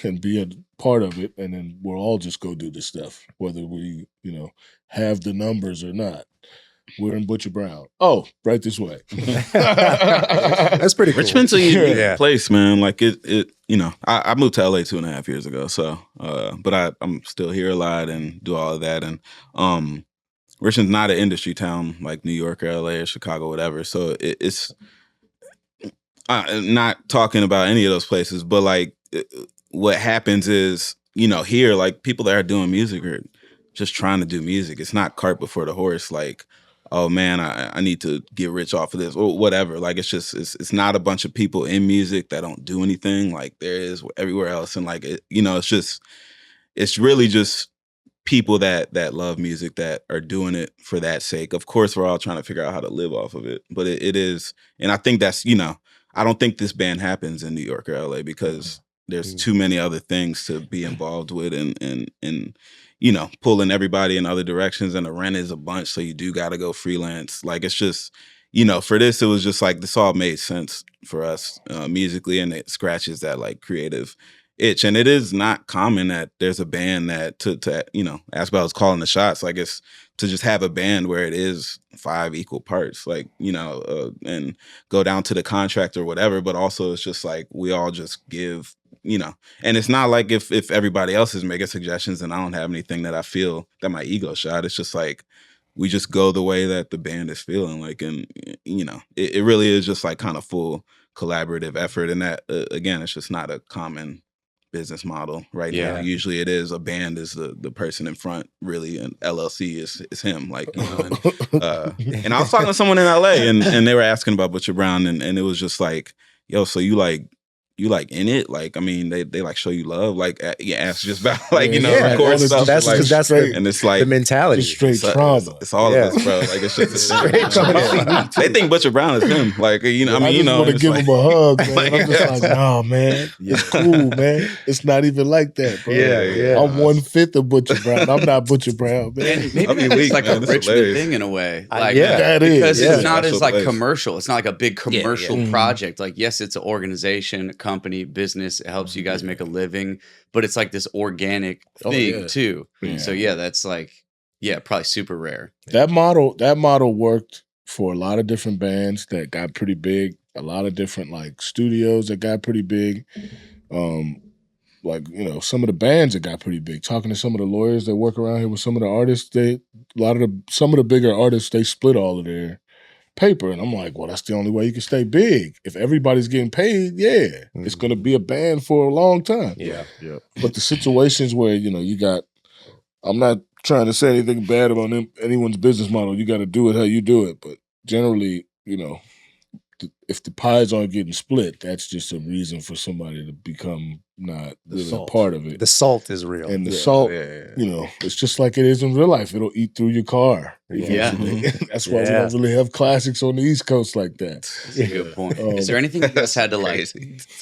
and be a part of it. And then we'll all just go do this stuff, whether we, have the numbers or not. We're in Butcher Brown. Oh, right this way. That's pretty cool. Richmond's a unique place, man. Like I moved to LA 2.5 years ago. So, but I'm still here a lot and do all of that. And Richmond's not an industry town like New York or LA or Chicago, whatever. So it's not talking about any of those places, but like what happens is, here, like people that are doing music are just trying to do music. It's not cart before the horse. Like, oh man, I need to get rich off of this or whatever. Like it's not a bunch of people in music that don't do anything like there is everywhere else. And like, it's really just people that love music that are doing it for that sake. Of course, we're all trying to figure out how to live off of it, but it is. And I think that's, I don't think this band happens in New York or LA because there's too many other things to be involved with and pulling everybody in other directions, and the rent is a bunch, so you do got to go freelance. Like it's just, for this, it was just like this all made sense for us musically, and it scratches that like creative itch. And it is not common that there's a band that to you know, Asbel is calling the shots. Like, it's to just have a band where it is 5 equal parts, like, you know, and go down to the contract or whatever. But also it's just like we all just give, you know, and it's not like if everybody else is making suggestions and I don't have anything that I feel that my ego shot. It's just like we just go the way that the band is feeling like, and you know, it really is just like kind of full collaborative effort. And that again, it's just not a common business model right now. Usually it is a band is the person in front, really, and LLC is him, like, you know. And I was talking to someone in LA and they were asking about Butcher Brown, and it was just like, yo, so you like in it, like, I mean, they like show you love, like, yeah, ask just about like, you know, record stuff. That's like, that's and it's like the mentality, straight trauma. It's all of us, bro. Like, it's just straight trauma. They think Butcher Brown is him, like, you know. I mean, you know, I just want to give him a hug, man. Like, I'm just like, nah, man, it's cool, man. It's not even like that, bro. I'm 1/5 of Butcher Brown. I'm not Butcher Brown, man. Maybe it's like a Richmond thing in a way, like that is because it's not Special as like place. commercial. It's not like a big commercial project. Like, yes, it's an organization, a company, business. It helps you guys make a living, but it's like this organic thing too. So that's like, probably super rare. That model worked for a lot of different bands that got pretty big, a lot of different like studios that got pretty big. Like, you know, some of the bands that got pretty big. Talking to some of the lawyers that work around here with some of the artists, some of the bigger artists, they split all of their paper. And I'm like, well, that's the only way you can stay big. If everybody's getting paid, it's going to be a band for a long time. But the situations where, you know, I'm not trying to say anything bad about anyone's business model. You got to do it how you do it. But generally, you know, if the pies aren't getting split, that's just a reason for somebody to become not really a part of it. The salt is real. And the salt, you know, it's just like it is in real life. It'll eat through your car. That's why we don't really have classics on the East Coast like that. That's a good point. Is there anything you guys had to like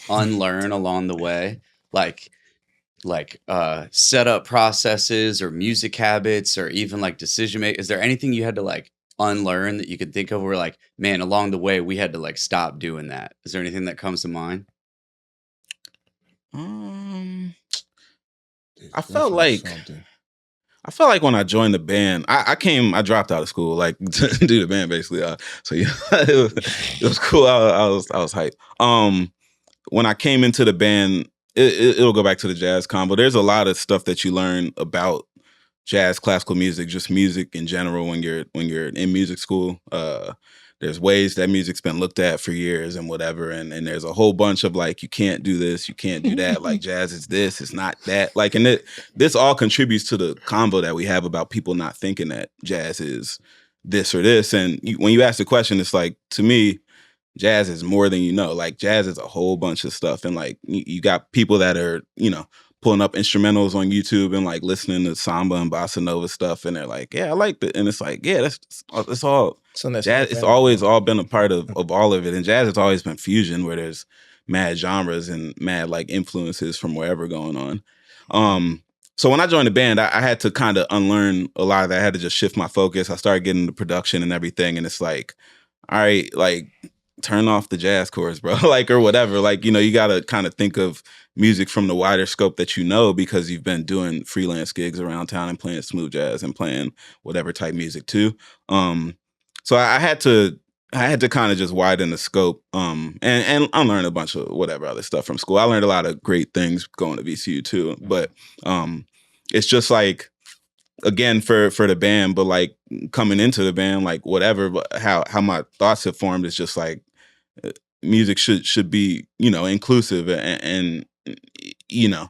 unlearn along the way? Like setup processes or music habits or even like decision making? Is there anything you had to like unlearn that you could think of where like, man, along the way we had to like stop doing that? Is there anything that comes to mind? I felt like when I joined the band, I dropped out of school like to do the band basically. So yeah, it was cool. I was hyped. When I came into the band, it'll go back to the jazz combo. There's a lot of stuff that you learn about jazz, classical music, just music in general when you're in music school. There's ways that music's been looked at for years and whatever, and there's a whole bunch of like, you can't do this, you can't do that. Like, jazz is this, it's not that. Like, and this all contributes to the convo that we have about people not thinking that jazz is this or this. And when you ask the question, it's like, to me, jazz is more than you know. Like, jazz is a whole bunch of stuff, and like you got people that are, you know, pulling up instrumentals on YouTube and like listening to samba and bossa nova stuff, and they're like, yeah, I like that. And it's like, yeah, that's all jazz. It's always all been a part of all of it. And jazz has always been fusion, where there's mad genres and mad like influences from wherever going on. So when I joined the band, I had to kind of unlearn a lot of that. I had to just shift my focus. I started getting into production and everything, and it's like, all right, like, turn off the jazz chorus, bro, like, or whatever. Like, you know, you got to kind of think of music from the wider scope that you know, because you've been doing freelance gigs around town and playing smooth jazz and playing whatever type music too. So I had to kind of just widen the scope and unlearn a bunch of whatever other stuff from school. I learned a lot of great things going to VCU too, but it's just like, again, for the band, but like coming into the band, like whatever, how my thoughts have formed is just like, music should be, you know, inclusive and you know,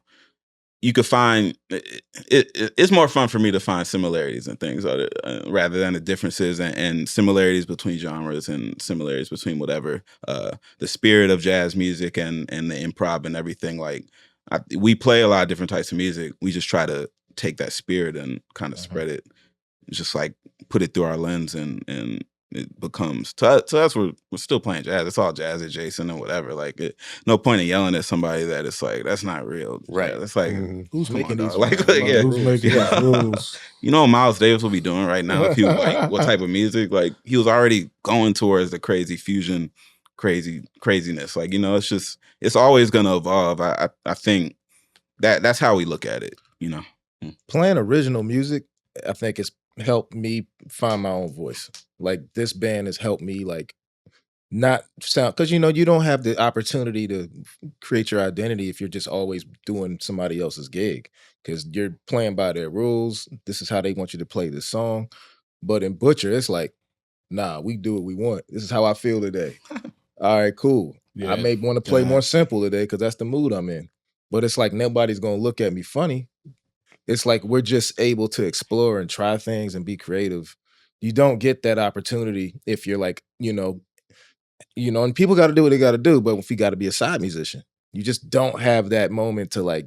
you could find it's more fun for me to find similarities and things rather than the differences and similarities between genres and similarities between whatever the spirit of jazz music and the improv and everything. Like, we play a lot of different types of music. We just try to take that spirit and kind of spread it, just like put it through our lens, and it becomes to us, we're still playing jazz. It's all jazz adjacent and whatever. Like, no point in yelling at somebody that it's like, that's not real. Right. It's like, who's making these? Who's making these rules? You know what Miles Davis will be doing right now if he was like, what type of music? Like, he was already going towards the crazy fusion, craziness. Like, you know, it's always gonna evolve. I think that's how we look at it, you know. Playing original music, I think it's helped me find my own voice. Like this band has helped me like not sound, because you know you don't have the opportunity to create your identity if you're just always doing somebody else's gig, because you're playing by their rules. This is how they want you to play this song. But in Butcher, it's like, nah, we do what we want. This is how I feel today. All right, cool. Yeah, I may want to play more simple today because that's the mood I'm in. But it's like nobody's gonna look at me funny. It's like we're just able to explore and try things and be creative. You don't get that opportunity if you're like, and people got to do what they got to do. But if you got to be a side musician, you just don't have that moment to like,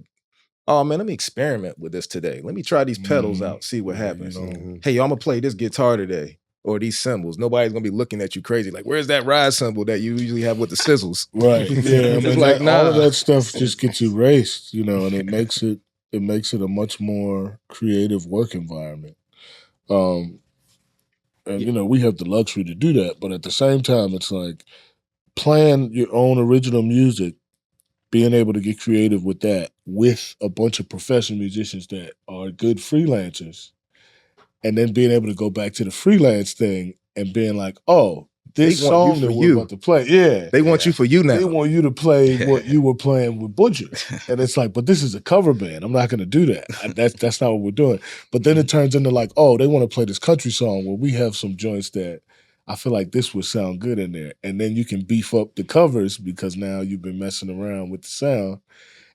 oh man, let me experiment with this today. Let me try these pedals out, see what happens. Hey, yo, I'm gonna play this guitar today or these cymbals. Nobody's gonna be looking at you crazy. Like, where's that ride cymbal that you usually have with the sizzles? Right. Yeah. I mean, like, all of that stuff just gets erased, and it makes it a much more creative work environment. And we have the luxury to do that, but at the same time, it's like playing your own original music, being able to get creative with that, with a bunch of professional musicians that are good freelancers, and then being able to go back to the freelance thing and being like, oh, this song that we're about to play, they want you for you now. They want you to play what you were playing with Butcher. And it's like, but this is a cover band. I'm not going to do that. That's not what we're doing. But then it turns into like, oh, they want to play this country song where we have some joints that I feel like this would sound good in there. And then you can beef up the covers because now you've been messing around with the sound.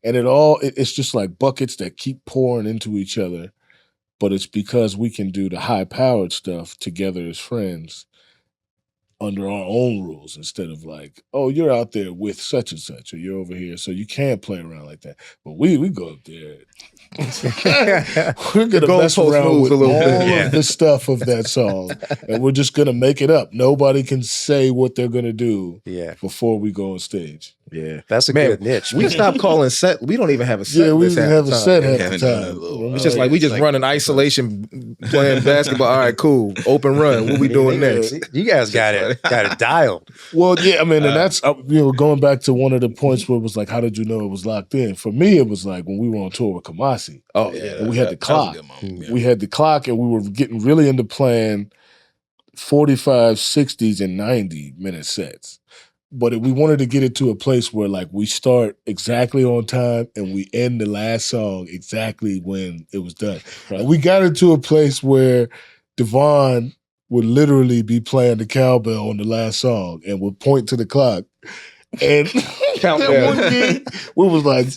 And it's just like buckets that keep pouring into each other. But it's because we can do the high-powered stuff together as friends under our own rules instead of like, oh, you're out there with such and such, or you're over here, so you can't play around like that. But we go up there. We're gonna mess around with all of the stuff of that song, and we're just gonna make it up. Nobody can say what they're gonna do before we go on stage. Yeah, that's a good niche. We stopped calling set. We don't even have a set. Yeah, we didn't have a set half the time. It's just like we just run an isolation playing basketball. All right, cool. Open run. What we doing next? You guys got it dialed. Well, yeah, I mean, and that's going back to one of the points where it was like, how did you know it was locked in? For me, it was like when we were on tour with Kamasi. Oh yeah, and we had the clock. We had the clock, and we were getting really into playing 45, 60s, and 90-minute sets. But we wanted to get it to a place where like we start exactly on time and we end the last song exactly when it was done. Right. And we got into a place where Devon would literally be playing the cowbell on the last song and would point to the clock. And that one gig, we was like,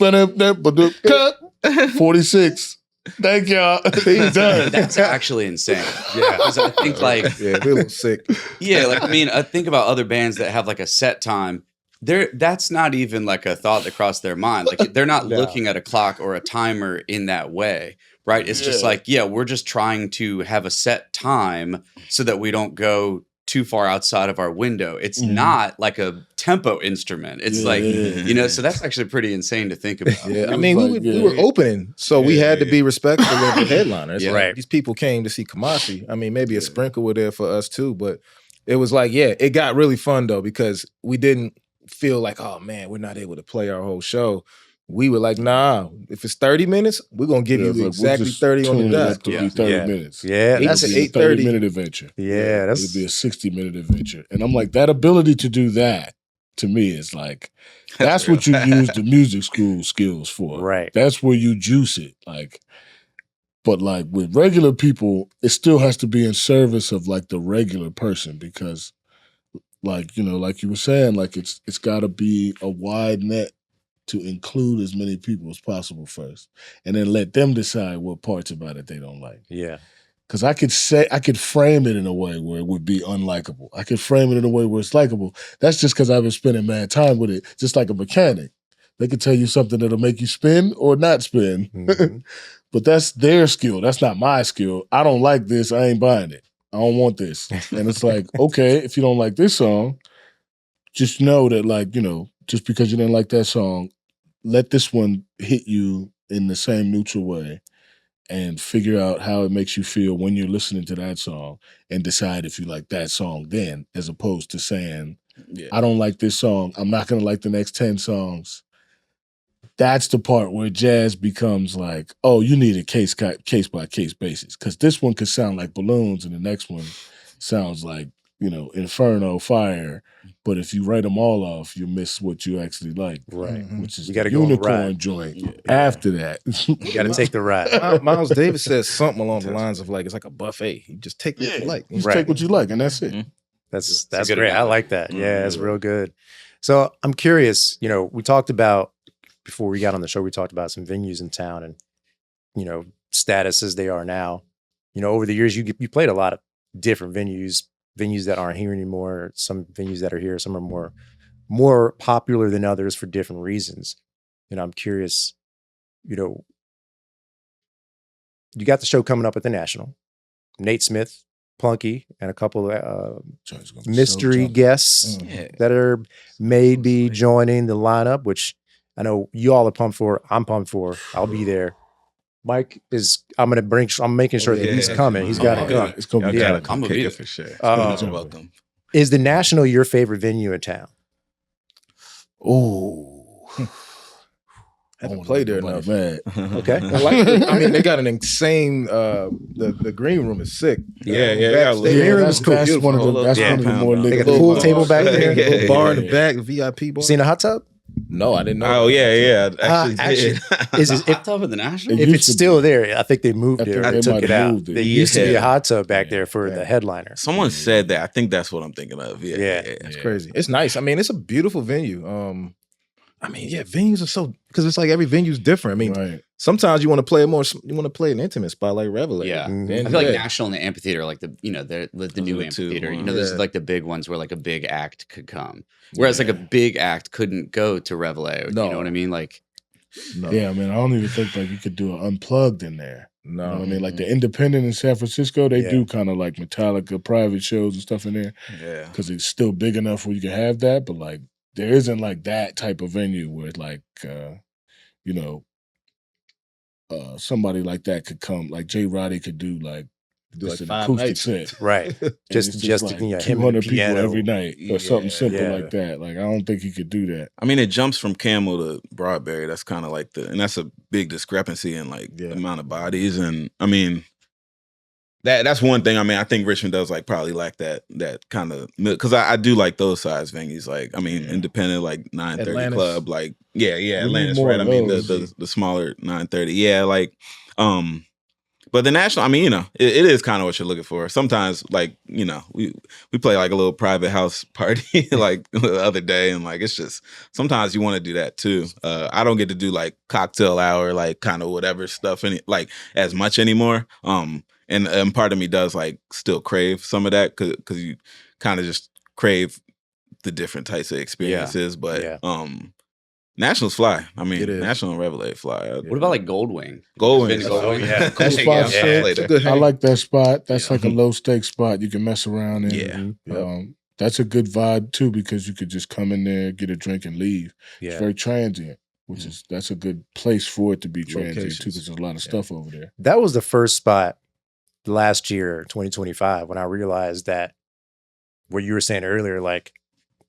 46. Thank y'all. He's done. That's actually insane. Yeah. Because I think they're a little sick. Yeah, like I think about other bands that have like a set time. That's not even like a thought that crossed their mind. Like they're not looking at a clock or a timer in that way. Right. It's just like, we're just trying to have a set time so that we don't go too far outside of our window. It's not like a tempo instrument. It's so that's actually pretty insane to think about. Yeah, I mean, we were opening, so we had to be respectful of the headliners. Yeah. Right. These people came to see Kamasi. I mean, maybe a sprinkle were there for us too, but it was like, it got really fun though, because we didn't feel like, oh man, we're not able to play our whole show. We were like, nah, if it's 30 minutes, we're going to give you exactly 30 on the dot. To be 30 minutes. Yeah, that's an 8:30 30-minute adventure. Yeah, it'd be a 60-minute adventure. And I'm like, that ability to do that, to me, is like, that's what you use the music school skills for. Right. That's where you juice it. Like, but like with regular people, it still has to be in service of like the regular person, because like, like you were saying, like it's got to be a wide net to include as many people as possible first, and then let them decide what parts about it they don't like. Yeah. Because I could frame it in a way where it would be unlikable. I could frame it in a way where it's likable. That's just because I've been spending mad time with it, just like a mechanic. They could tell you something that'll make you spin or not spin. Mm-hmm. But that's their skill. That's not my skill. I don't like this. I ain't buying it. I don't want this. And it's like, okay, if you don't like this song, just know that like, just because you didn't like that song, let this one hit you in the same neutral way and figure out how it makes you feel when you're listening to that song and decide if you like that song then, as opposed to saying, I don't like this song, I'm not going to like the next 10 songs. that's the part where jazz becomes like, oh, you need a case by case basis, because this one could sound like balloons and the next one sounds like, you know, Inferno, Fire. But if you write them all off, you miss what you actually like, Right. which is You the gotta go on the unicorn ride. joint. After that, You got to take the ride. Miles Davis says something along the lines of like, it's like a buffet. You just take what you like. you just Right. take what you like, and that's it. That's a good great. I analogy. like that. Yeah, that's real good. So I'm curious, you know, we talked about, before we got on the show, we talked about some venues in town and, you know, status as they are now. You know, over the years, you played a lot of different venues that aren't here anymore. Some venues that are here, some are more popular than others for different reasons. You know, I'm curious, you know, you got the show coming up at the National. Nate Smith, Plunky, and a couple of mystery guests that are maybe joining the lineup, which I know you all are pumped for. I'm pumped for. I'll be there. Mike is. I'm making sure that he's coming. He's got to come. It's gonna be gotta good. come I'm gonna be kick there. it for sure. Welcome. Is the National your favorite venue in town? Oh, Haven't played there enough. Mad. Okay. I mean, they got an insane. The green room is sick. Yeah. Backstage. The green room that's, is cool. that's one of the more They got liquid the pool bars. table back there. Little bar in the back, the VIP bar. You seen a hot tub? No, I didn't know. Oh yeah. Actually, is it, Hot tub at the National? if used it's to still there, I think they moved I it think or they took might it have out. moved it. There used to be a Yeah. hot tub back there for the headliner. Someone said that. I think that's what I'm thinking of. Yeah. It's crazy. It's nice. I mean, it's a beautiful venue. I mean, yeah, venues are so, because it's like every venue's different. I mean, Right. sometimes you want to play an intimate spot like Revelation. Yeah. Mhm. I feel like National and the amphitheater, like the new are the two amphitheater. You know, ones. this is like the big ones where like a big act could come, whereas like a big act couldn't go to Revelation. No. You know what I mean? Like, No. Yeah, I mean, I don't even think like you could do an unplugged in there. No. You know what I mean? Like the Independent in San Francisco, they Yeah. do kind of like Metallica private shows and stuff in there Yeah. because it's still big enough where you can have that. But like, there isn't like that type of venue where it's like, you know, somebody like that could come. Like Jay Roddy could do like Do just like an 5 acoustic nights. set. Right. And Just it's like, like him and the 200 people piano. every night or something simple Yeah. like that. Like I don't think he could do that. I mean, it jumps from Camel to Broadberry. That's kind of like and that's a big discrepancy in like the amount of bodies. And I mean, that's one thing. I mean, I think Richmond does like probably lack that kind of, because I do like those size venues. Like, I mean, Independent, like 930 Atlantis. Club, like We Atlantis, need more right? I of mean, those. the smaller 930, like, but the National, I mean, you know, it is kind of what you're looking for. Sometimes, like, you know, we play like a little private house party like the other day, and like it's just sometimes you want to do that too. I don't get to do like cocktail hour, like kind of whatever stuff, like as much anymore. And part of me does like still crave some of that because you kind of just crave the different types of experiences. But Nationals fly. I mean, National and Revelate fly. what about like Goldwing? Goldwing? Yeah. Cool spot, Yeah. I like that spot. That's like a low stakes spot you can mess around in. Yeah. That's a good vibe too because you could just come in there, get a drink, and leave. Yeah. It's very transient, which is that's a good place for it to be transient too Locations. because there's a lot of stuff over there. That was the first spot last year, 2025, when I realized that what you were saying earlier, like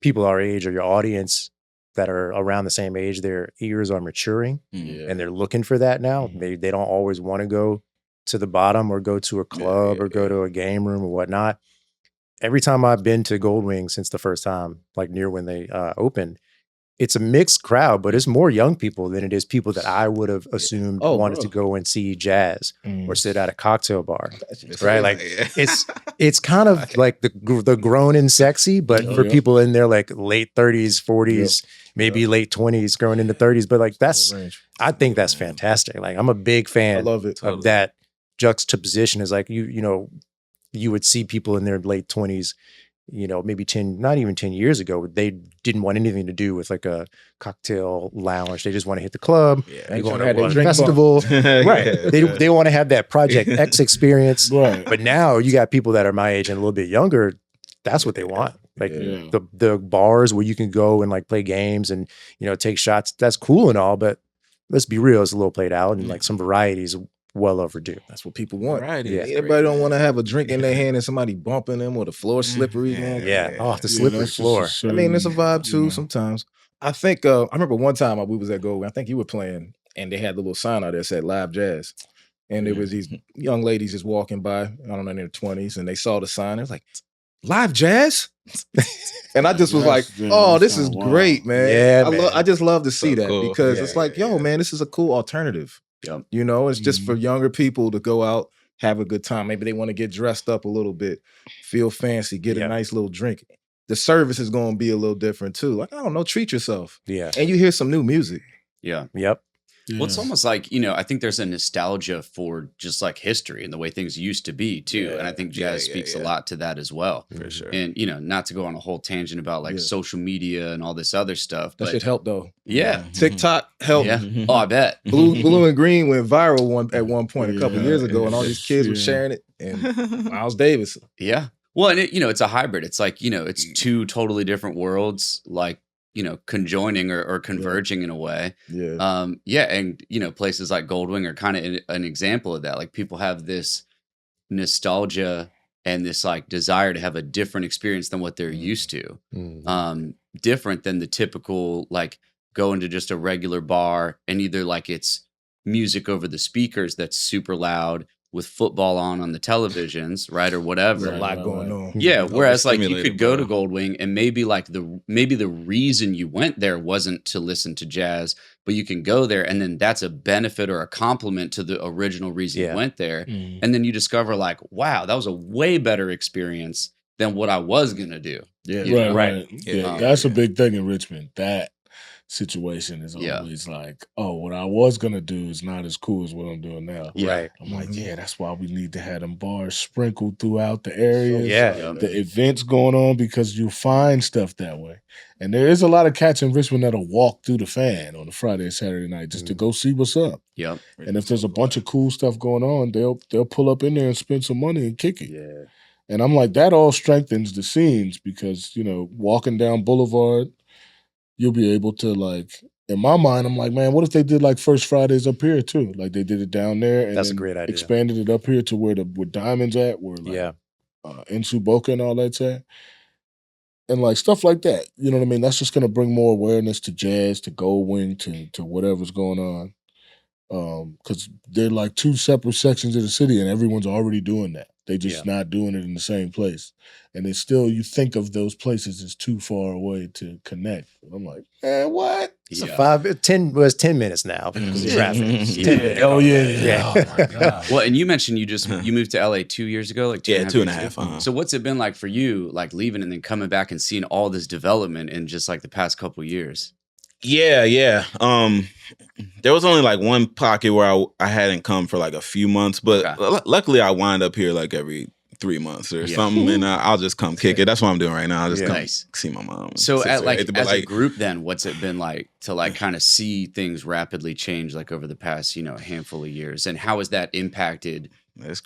people our age or your audience that are around the same age, their ears are maturing and they're looking for that now. They don't always want to go to the bottom or go to a club or go to a game room or whatnot. Every time I've been to Goldwing since the first time, like near when they opened, it's a mixed crowd, but it's more young people than it is people that I would have assumed wanted to go and see jazz or sit at a cocktail bar, right? Like it's kind of like the grown and sexy, but for people in their like late 30s, 40s, maybe late 20s, growing into 30s. But like I think that's fantastic. Like I'm a big fan of that juxtaposition. Is like you know, you would see people in their late 20s, you know, maybe not even 10 years ago, they didn't want anything to do with like a cocktail lounge. They just want to hit the club. They want to have a festival. Right. They want to have that Project X experience. Right. But now you got people that are my age and a little bit younger. That's what they want. Like the bars where you can go and like play games and, you know, take shots. That's cool and all, but let's be real, it's a little played out and like some varieties well overdue. That's what people want. Right. Yeah. Everybody don't want to have a drink in their hand and somebody bumping them or the floor slippery. Yeah. Oh, the slippery floor. I mean, it's a vibe too sometimes. I think I remember one time we was at Goldwing. I think you were playing, and they had the little sign out there that said live jazz. And there was these young ladies just walking by, I don't know, in their 20s, and they saw the sign. It was like, live jazz? And I just was like, oh, this is great, man. Yeah, I just love to see that cool. because it's like, yo, man, this is a cool alternative. Yep. You know, it's just for younger people to go out, have a good time. Maybe they want to get dressed up a little bit, feel fancy, get a nice little drink. The service is going to be a little different too. Like, I don't know, treat yourself. Yeah. And you hear some new music. Yeah. Yep. Well, it's almost like, you know, I think there's a nostalgia for just like history and the way things used to be too. And I think jazz speaks a lot to that as well. For sure. And, you know, not to go on a whole tangent about like social media and all this other stuff. That should help though. Yeah. TikTok helped. Yeah. Oh, I bet. Blue and Green went viral at one point a couple years ago, and all these kids were sharing it. And Miles Davis. Yeah. Well, and you know, it's a hybrid. It's like, you know, it's two totally different worlds, like, you know, conjoining or converging in a way. Yeah. And, you know, places like Goldwing are kind of an example of that. Like people have this nostalgia and this like desire to have a different experience than what they're used to. Different than the typical, like going to just a regular bar and either like it's music over the speakers that's super loud with football on the televisions, right? Or whatever. There's a lot going on. Yeah. Whereas like you could go to Goldwing and maybe like the reason you went there wasn't to listen to jazz, but you can go there and then that's a benefit or a compliment to the original reason you went there. And then you discover like, wow, that was a way better experience than what I was going to do. Yeah. Right. Yeah. That's a big thing in Richmond. That situation is always like, oh, what I was gonna do is not as cool as what I'm doing now. Right. I'm like, yeah, that's why we need to have them bars sprinkled throughout the areas. The events going on, because you find stuff that way. And there is a lot of cats in Richmond that'll walk through the fan on a Friday and Saturday night just to go see what's up. Yep. And if there's a bunch of cool stuff going on, they'll pull up in there and spend some money and kick it. Yeah. And I'm like, that all strengthens the scenes because, you know, walking down Boulevard, you'll be able to, like, in my mind, I'm like, man, what if they did like First Fridays up here too? Like they did it down there and that's a great idea. Expanded it up here to where Diamond's at, where like Insu Boca and all that's at. And like stuff like that. You know what I mean? That's just gonna bring more awareness to jazz, to Goldwing, to whatever's going on. Because they're like two separate sections of the city and everyone's already doing that. They just not doing it in the same place. And it's still, you think of those places as too far away to connect. I'm like, man, what? It's 10 minutes now because of traffic. 10 minutes. Oh, yeah. Oh, my God. Well, and you mentioned you moved to LA 2 years ago, like 2.5. So what's it been like for you, like leaving and then coming back and seeing all this development in just like the past couple of years? Yeah. There was only like one pocket where I hadn't come for like a few months, but luckily I wind up here like every 3 months or something, and I'll just come kick it. That's what I'm doing right now. I'll just come see my mom. So as a group, then what's it been like to like kind of see things rapidly change like over the past, you know, handful of years, and how has that impacted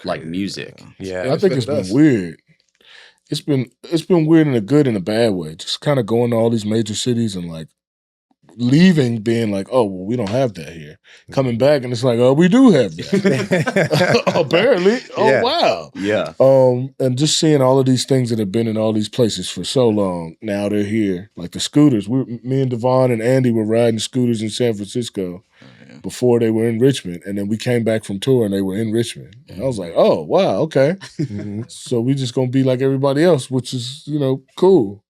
like music? I think it's been weird. It's been weird in a good and a bad way. Just kind of going to all these major cities and like leaving being like, oh, well, we don't have that here. Coming back and it's like, oh, we do have that. Apparently. Oh, wow. Yeah. And just seeing all of these things that have been in all these places for so long, now they're here. Like the scooters. Me and Devon and Andy were riding scooters in San Francisco before they were in Richmond. And then we came back from tour and they were in Richmond. And I was like, oh, wow, okay. So we just going to be like everybody else, which is, you know, cool.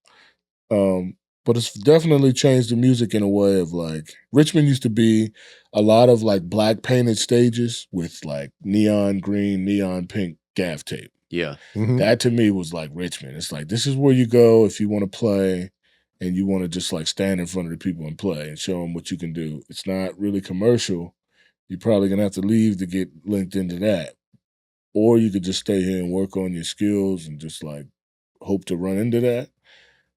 But it's definitely changed the music in a way of like, Richmond used to be a lot of like black painted stages with like neon green, neon pink gaff tape. Yeah. That to me was like Richmond. It's like, this is where you go if you want to play and you want to just like stand in front of the people and play and show them what you can do. It's not really commercial. You're probably going to have to leave to get linked into that. Or you could just stay here and work on your skills and just like hope to run into that.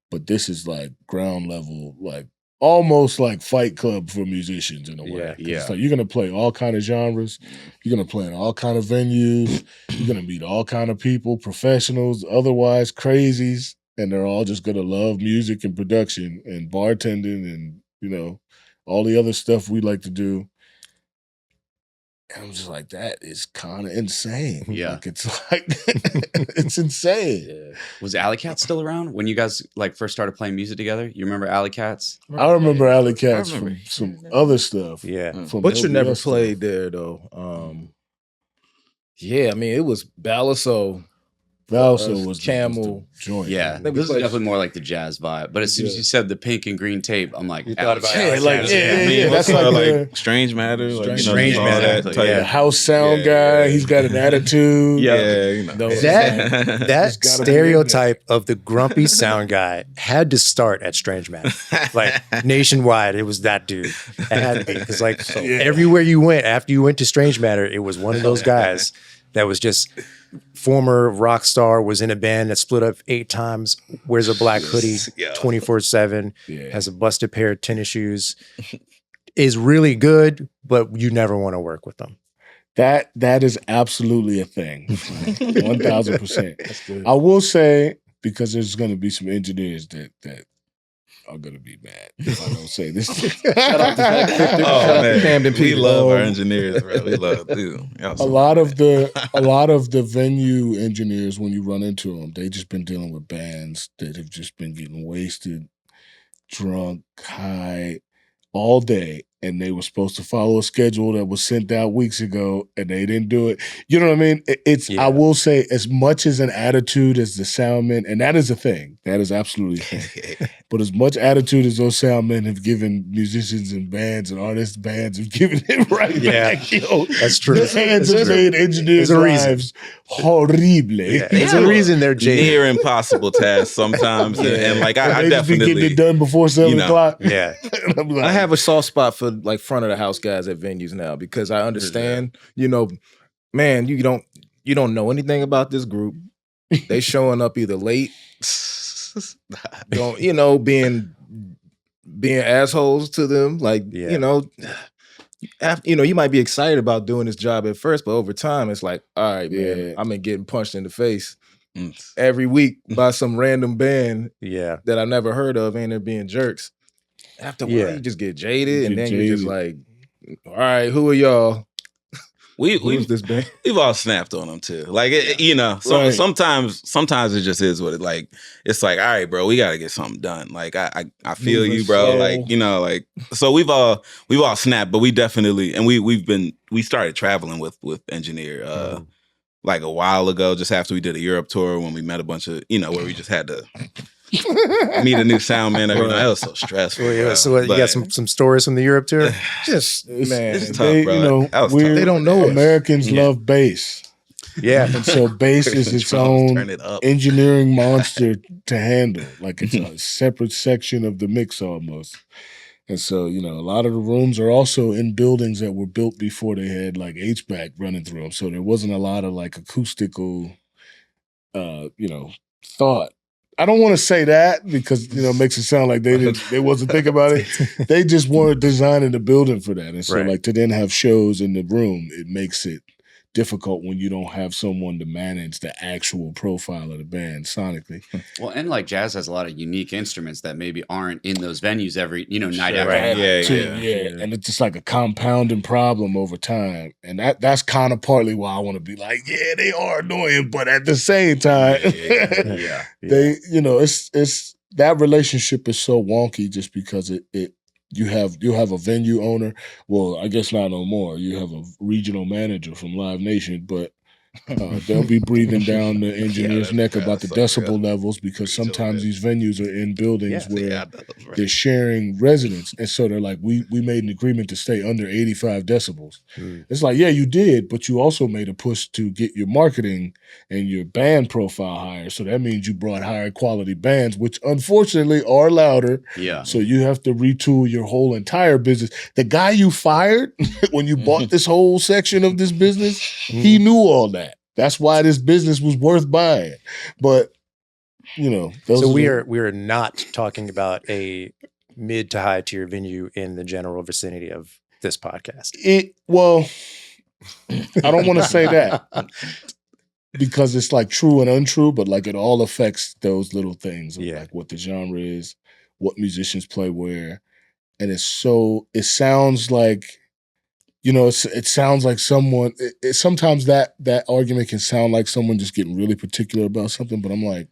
But this is like ground level, like almost like Fight Club for musicians in a way. Yeah. It's like you're gonna play all kind of genres, you're gonna play in all kind of venues, you're gonna meet all kind of people, professionals, otherwise crazies, and they're all just gonna love music and production and bartending and, you know, all the other stuff we like to do. I'm just like, that is kind of insane. Yeah. Like, it's like, it's insane. Yeah. Was Alley Cats still around when you guys like first started playing music together? You remember Alley Cats? I remember Alley Cats I remember from some other stuff. Yeah. From Butcher never LBS played stuff. there though. Yeah, I mean it was Balaso. Valso was Camel. the joint. Yeah, Then we this is played- definitely more like the jazz vibe. But as soon as Yeah. you said the pink and green tape, I'm like, You thought about Alley Alley like, Cats. yeah, I mean, that's also, like Strange Matter, like, Strange all Matter, that yeah. The type. house sound Yeah. guy. He's got an attitude. Yeah, you know. That Just gotta be stereotype of the grumpy sound guy had to start at Strange Matter. Like nationwide, it was that dude. It had to be because like everywhere you went after you went to Strange Matter, it was one of those guys that was just former rock star, was in a band that split up 8 times, wears a black hoodie Yeah. 24/7, Yeah. has a busted pair of tennis shoes, is really good, but you never want to work with them. That is absolutely a thing. 1000%. That's good. I will say, because there's going to be some engineers that are going to be mad if I don't say this. Shout out to Zach Cryptic. Oh Shout out to man, Camden we Peter. love our engineers, bro. We love dude. a lot of the venue engineers, when you run into them, they just been dealing with bands that have just been getting wasted, drunk, high all day, and they were supposed to follow a schedule that was sent out weeks ago, and they didn't do it. You know what I mean? It's Yeah. I will say, as much as an attitude as the soundmen, and that is a thing, that is absolutely a thing. But as much attitude as those soundmen have given musicians and bands and artists, bands have given it right Yeah. back. Yo, That's true. the hands That's have true. made engineers' There's a reason. lives horrible. Yeah, there's a reason they're jaded. near impossible task sometimes, and like I they just be getting definitely it done before 7 you know. o'clock. Yeah. And I'm like, I have a soft spot for like front of the house guys at venues now because I understand, you know, man, you don't know anything about this group. They showing up either late, don't, you know, being assholes to them. Like, Yeah. you know, after, you know, you might be excited about doing this job at first, but over time it's like, all right, man, Yeah. I'm getting punched in the face Mm. every week by some random band Yeah. that I never heard of, and they're being jerks. After a while, Yeah. you just get jaded, You and get then you're just jaded. like, all right, who are y'all? we Who's this band? we've all snapped on them too. Like you know, Right. sometimes it just is what it like. It's like, all right, bro, we got to get something done. Like I feel Move you, us bro. so- Like you know, like so we've all snapped, but we definitely and we started traveling with engineer like a while ago, just after we did a Europe tour when we met a bunch of where we just had to meet a new sound man. Everything that was so stressful. Well, yeah, bro. so what, you But got some stories from the Europe tour? Just man, it's tough, they, bro. you know, That was we're, tough. They don't know us. Americans Yeah. love bass. Yeah. And so bass is its Drums, turn own it up. engineering monster to handle. Like it's a separate section of the mix almost. And so, you know, a lot of the rooms are also in buildings that were built before they had like HVAC running through them. So there wasn't a lot of like acoustical, thought. I don't want to say that because, it makes it sound like they wasn't thinking about it. They just weren't designing the building for that. And so Right. like to then have shows in the room, it makes it difficult when you don't have someone to manage the actual profile of the band sonically. Well, and like jazz has a lot of unique instruments that maybe aren't in those venues every, night Sure. after Right. night. Yeah, So, yeah. and it's just like a compounding problem over time. And that's kind of partly why I want to be like, yeah, they are annoying, but at the same time, Yeah. they, it's that relationship is so wonky just because you have a venue owner. Well, I guess not no more. You have a regional manager from Live Nation, but they'll be breathing down the engineer's neck about the decibel levels because Regional sometimes these venues are in buildings where Yeah, I know, right. they're sharing residents. And so they're like, we made an agreement to stay under 85 decibels. It's like, yeah, you did, but you also made a push to get your marketing and your band profile higher. So that means you brought higher quality bands, which unfortunately are louder. Yeah. So you have to retool your whole entire business. The guy you fired when you bought this whole section of this business, he knew all that. That's why this business was worth buying. But, those So are we are not talking about a mid to high tier venue in the general vicinity of this podcast. Well, I don't want to say that because it's like true and untrue, but like it all affects those little things of Yeah. like what the genre is, what musicians play where. And it sounds like, you know, it sounds like someone. Sometimes that argument can sound like someone just getting really particular about something. But I'm like,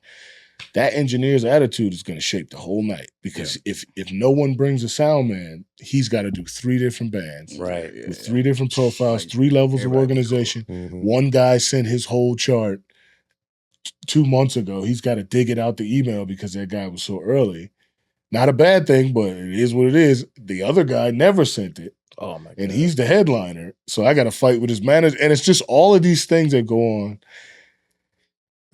that engineer's attitude is going to shape the whole night, because if no one brings a sound man, he's got to do 3 different bands, Right? with 3 different profiles, 3 levels of organization. One guy sent his whole chart 2 months ago. He's got to dig it out the email because that guy was so early. Not a bad thing, but it is what it is. The other guy never sent it. Oh my God. And he's the headliner. So I got to fight with his manager. And it's just all of these things that go on.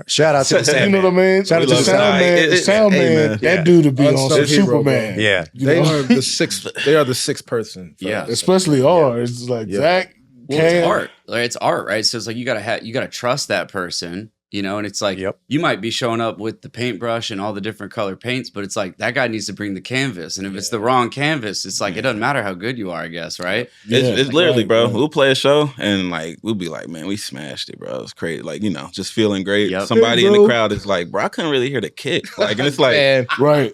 Shout out to the sound You know what I mean? Shout out to the the sound man. The sound man. That dude to be on some Superman. Yeah. They are the sixth. They are the sixth person. Yeah. Especially ours. It's like Zach. Well, it's art. Like, it's art, right? So it's like you gotta trust that person, you know. And it's like you might be showing up with the paintbrush and all the different color paints, but it's like that guy needs to bring the canvas. And if it's the wrong canvas, it's like it doesn't matter how good you are, I guess, right? It's like, literally, bro. We'll play a show and like we'll be like, man, we smashed it, bro. It's crazy, like, you know, just feeling great. Somebody in the crowd is like, bro, I couldn't really hear the kick, like, and it's like, man,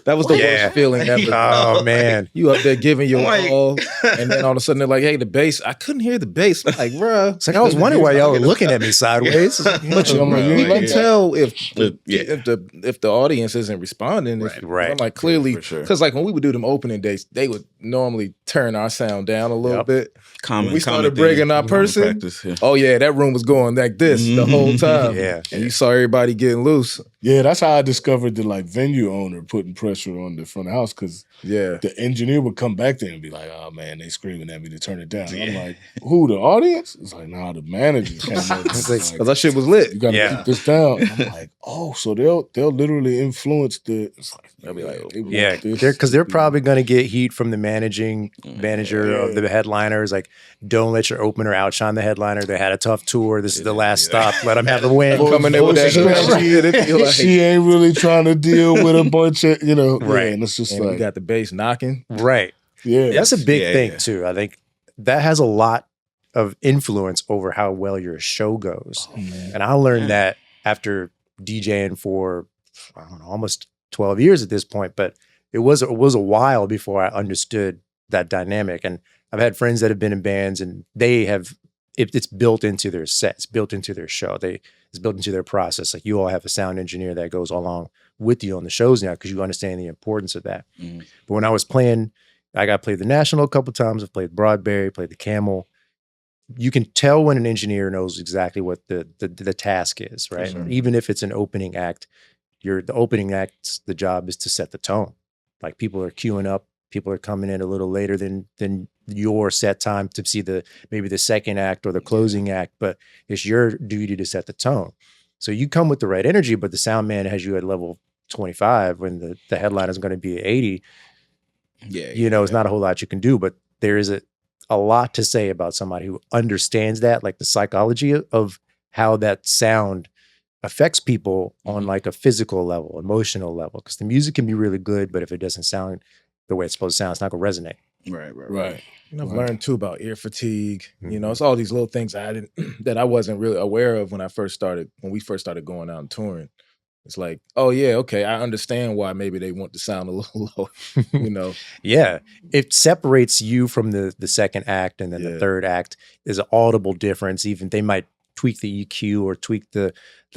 that was the worst feeling ever. Oh man, you up there giving your all, and then all of a sudden they're like, hey, the bass. I couldn't hear the bass. I'm like, bro, it's like I was wondering why y'all were looking at me sideways. But you can tell if the audience isn't responding. Right. I'm like, clearly, because like when we would do them opening dates, they would normally turn our sound down a little bit. When we started breaking our person, oh yeah, that room was going like this the whole time. And you saw everybody getting loose. Yeah, that's how I discovered the like venue owner putting pressure on the front of the house, because the engineer would come back there and be like, "Oh man, they screaming at me to turn it down." I'm like, "Who? The audience?" It's like, "Nah, the manager." Because that shit was lit. You got to keep this down. I'm like, "Oh, so they'll literally influence the." It's like, they'll be like, because they're probably going to get heat from the manager of the headliners. Like, don't let your opener outshine the headliner. They had a tough tour. This is the last stop. Let them have the win. Coming in with that she ain't really trying to deal with a bunch of, you know, right. And it's just and like, we got the bass knocking, right? Yeah, that's a big thing too. I think that has a lot of influence over how well your show goes. And I learned that after DJing for I don't know, almost 12 years at this point, but it was a while before I understood that dynamic. And I've had friends that have been in bands, and they have it's built into their sets, built into their show. It's built into their process. Like, you all have a sound engineer that goes along with you on the shows now, because you understand the importance of that. But when I was playing, I got played the National a couple times. I've played Broadberry, played the Camel. You can tell when an engineer knows exactly what the task is, right? Sure. Even if it's an opening act, the opening act's the job is to set the tone. Like, people are queuing up, people are coming in a little later than your set time to see maybe the second act or the closing act, but it's your duty to set the tone. So you come with the right energy, but the sound man has you at level 25 when the headline is going to be at 80. It's not a whole lot you can do, but there is a lot to say about somebody who understands that, like the psychology of how that sound affects people on like a physical level, emotional level, because the music can be really good, but if it doesn't sound the way it's supposed to sound, it's not going to resonate. Right. And I've learned too about ear fatigue. You know, it's all these little things that I wasn't really aware of when we first started going out and touring. It's like, oh yeah, okay, I understand why maybe they want to sound a little low, you know. Yeah. It separates you from the second act, and then the third act is an audible difference. Even they might tweak the EQ or tweak the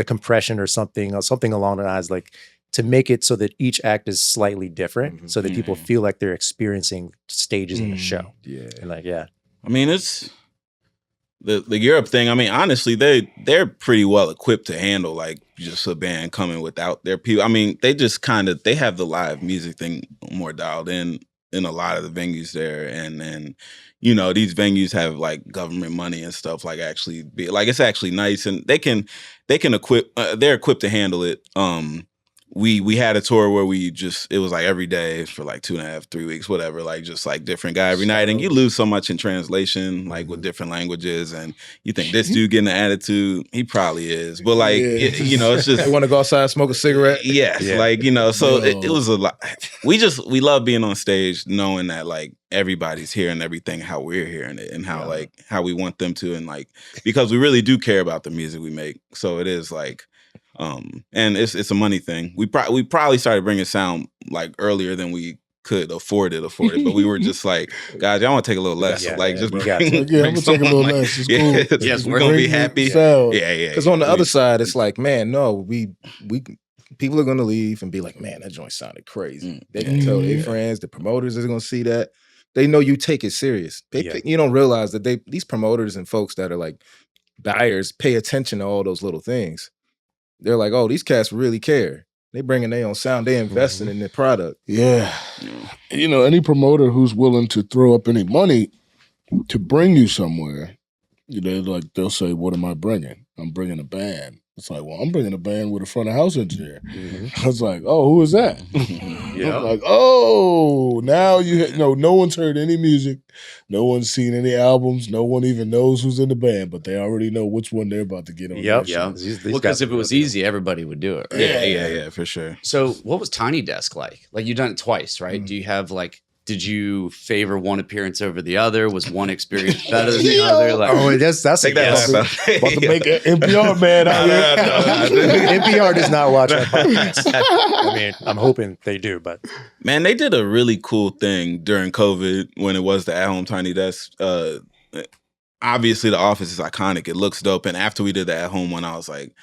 compression or something along the lines, like, to make it so that each act is slightly different, so that people feel like they're experiencing stages in a show. Yeah. And like, I mean, it's the Europe thing. I mean, honestly, they're pretty well equipped to handle like just a band coming without their people. I mean, they just they have the live music thing more dialed in a lot of the venues there, and then, you know, these venues have like government money and stuff, like actually it's actually nice, and they can equip. They're equipped to handle it. We had a tour where it was like every day for like 2.5, 3 weeks, whatever, like just like different guy every night. And you lose so much in translation, like with different languages. And you think this dude getting an attitude, he probably is. But like, you know, it's just. They want to go outside, smoke a cigarette. Yes. Yeah. Like, you know, so it was a lot. We love being on stage knowing that like everybody's hearing everything how we're hearing it, and how like how we want them to. And like, because we really do care about the music we make. So it is like, and it's a money thing. We probably started bringing sound like earlier than we could afford it, but we were just like, guys, y'all want to take a little less. Yeah, like, yeah, just we bring, got to. Yeah, I'm gonna take a little like, less. It's yeah, cool. Yes, we're gonna be happy. Yeah. Because on the other side, it's like, man, no, we people are gonna leave and be like, man, that joint sounded crazy. They can tell their friends, the promoters are gonna see that. They know you take it serious. You don't realize that these promoters and folks that are like buyers pay attention to all those little things. They're like, oh, these cats really care. They bringing their own sound. They investing in their product. Yeah. You know, any promoter who's willing to throw up any money to bring you somewhere, you know, like they'll say, what am I bringing? I'm bringing a band. It's like, well, I'm bringing a band with a front of house engineer. I was like, oh, who is that? I'm like, oh, now no one's heard any music. No one's seen any albums. No one even knows who's in the band, but they already know which one they're about to get on. Yeah. Well, because if it was easy, everybody would do it. Right? Yeah, for sure. So what was Tiny Desk like? Like, you've done it twice, right? Do you have like, did you favor one appearance over the other? Was one experience better than the other? Like, that's Take that About to make an NPR man out here. NPR does not watch our podcast. I mean, I'm hoping they do, but Man, they did a really cool thing during COVID when it was the at-home Tiny Desk. Obviously, the office is iconic. It looks dope. And after we did the at-home one, I was like,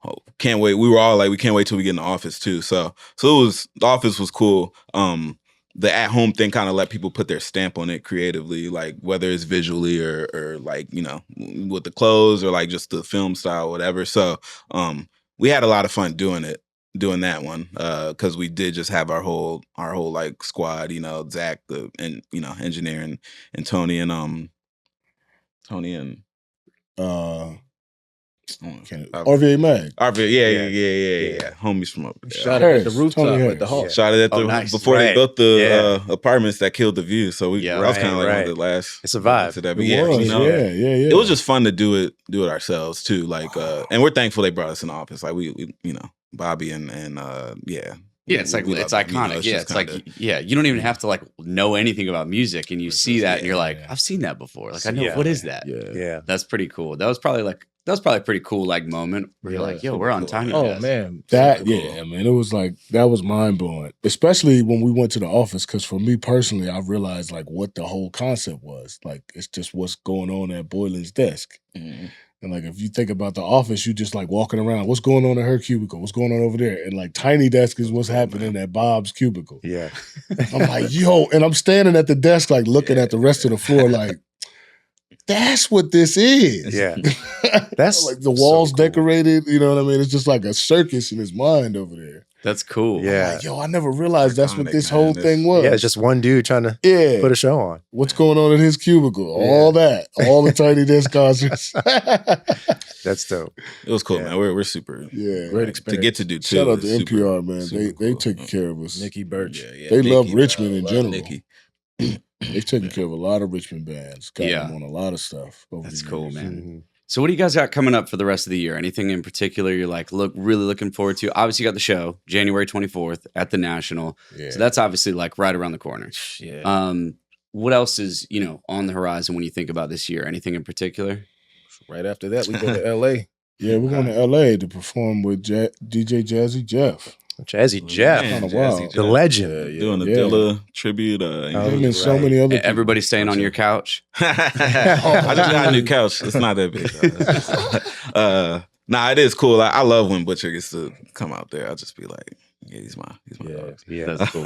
oh, can't wait. We were all like, we can't wait till we get in the office too. So the office was cool. The at-home thing kind of let people put their stamp on it creatively, like whether it's visually or like, you know, with the clothes or like just the film style, whatever. So we had a lot of fun doing that one because we did just have our whole like squad, you know, Zach, the engineer, and Tony and RVA Mag. RVA, yeah. Homies from up there. Shot it at the rooftop at the hall. Shot it at the nice. before they built the apartments that killed the view. So that was kind of like one of the last. It's a vibe. To that. But it was just fun to do it ourselves too. Like, and we're thankful they brought us in the office. Like we Bobby and yeah, it's like it's iconic. It's like you don't even have to like know anything about music, and you see that, and you're like, I've seen that before. Like, I know what is that? Yeah, that's pretty cool. That was probably a pretty cool like moment where you're like, yo, we're on Tiny Desk. Oh man, man, it was like that was mind blowing, especially when we went to the office. Because for me personally, I realized like what the whole concept was. Like, it's just what's going on at Boylan's desk. And like, if you think about the office, you just like walking around. What's going on in her cubicle? What's going on over there? And like Tiny Desk is what's happening at Bob's cubicle. Yeah. I'm like, yo, and I'm standing at the desk, like looking at the rest of the floor, like, that's what this is. Yeah. That's like the walls decorated, you know what I mean? It's just like a circus in his mind over there. That's cool. Yeah. Like, yo, I never realized that's what this whole thing was. Yeah, it's just one dude trying to put a show on. What's going on in his cubicle? All that. All the Tiny Desk concerts. That's dope. It was cool, man. We're super great experience to get to do too. Shout out to NPR, man. They take care of us. Nikki Birch. They love Richmond in general. Nikki. They've taken care of a lot of Richmond bands. Got them on a lot of stuff. That's cool, man. So what do you guys got coming up for the rest of the year? Anything in particular you're like, really looking forward to? Obviously, you got the show, January 24th at the National. Yeah. So that's obviously like right around the corner. Yeah. What else is, on the horizon when you think about this year? Anything in particular? Right after that, we go to L.A. Yeah, we're going to L.A. to perform with DJ Jazzy Jeff. Jazzy Jeff, kind of wild. The legend, doing a Dilla tribute. Him and so many other people. Everybody staying on your couch. I just got a new couch. It's not that big. Nah, it is cool. I love when Butcher gets to come out there. I'll just be like, yeah, he's my dog. Yeah, that's cool.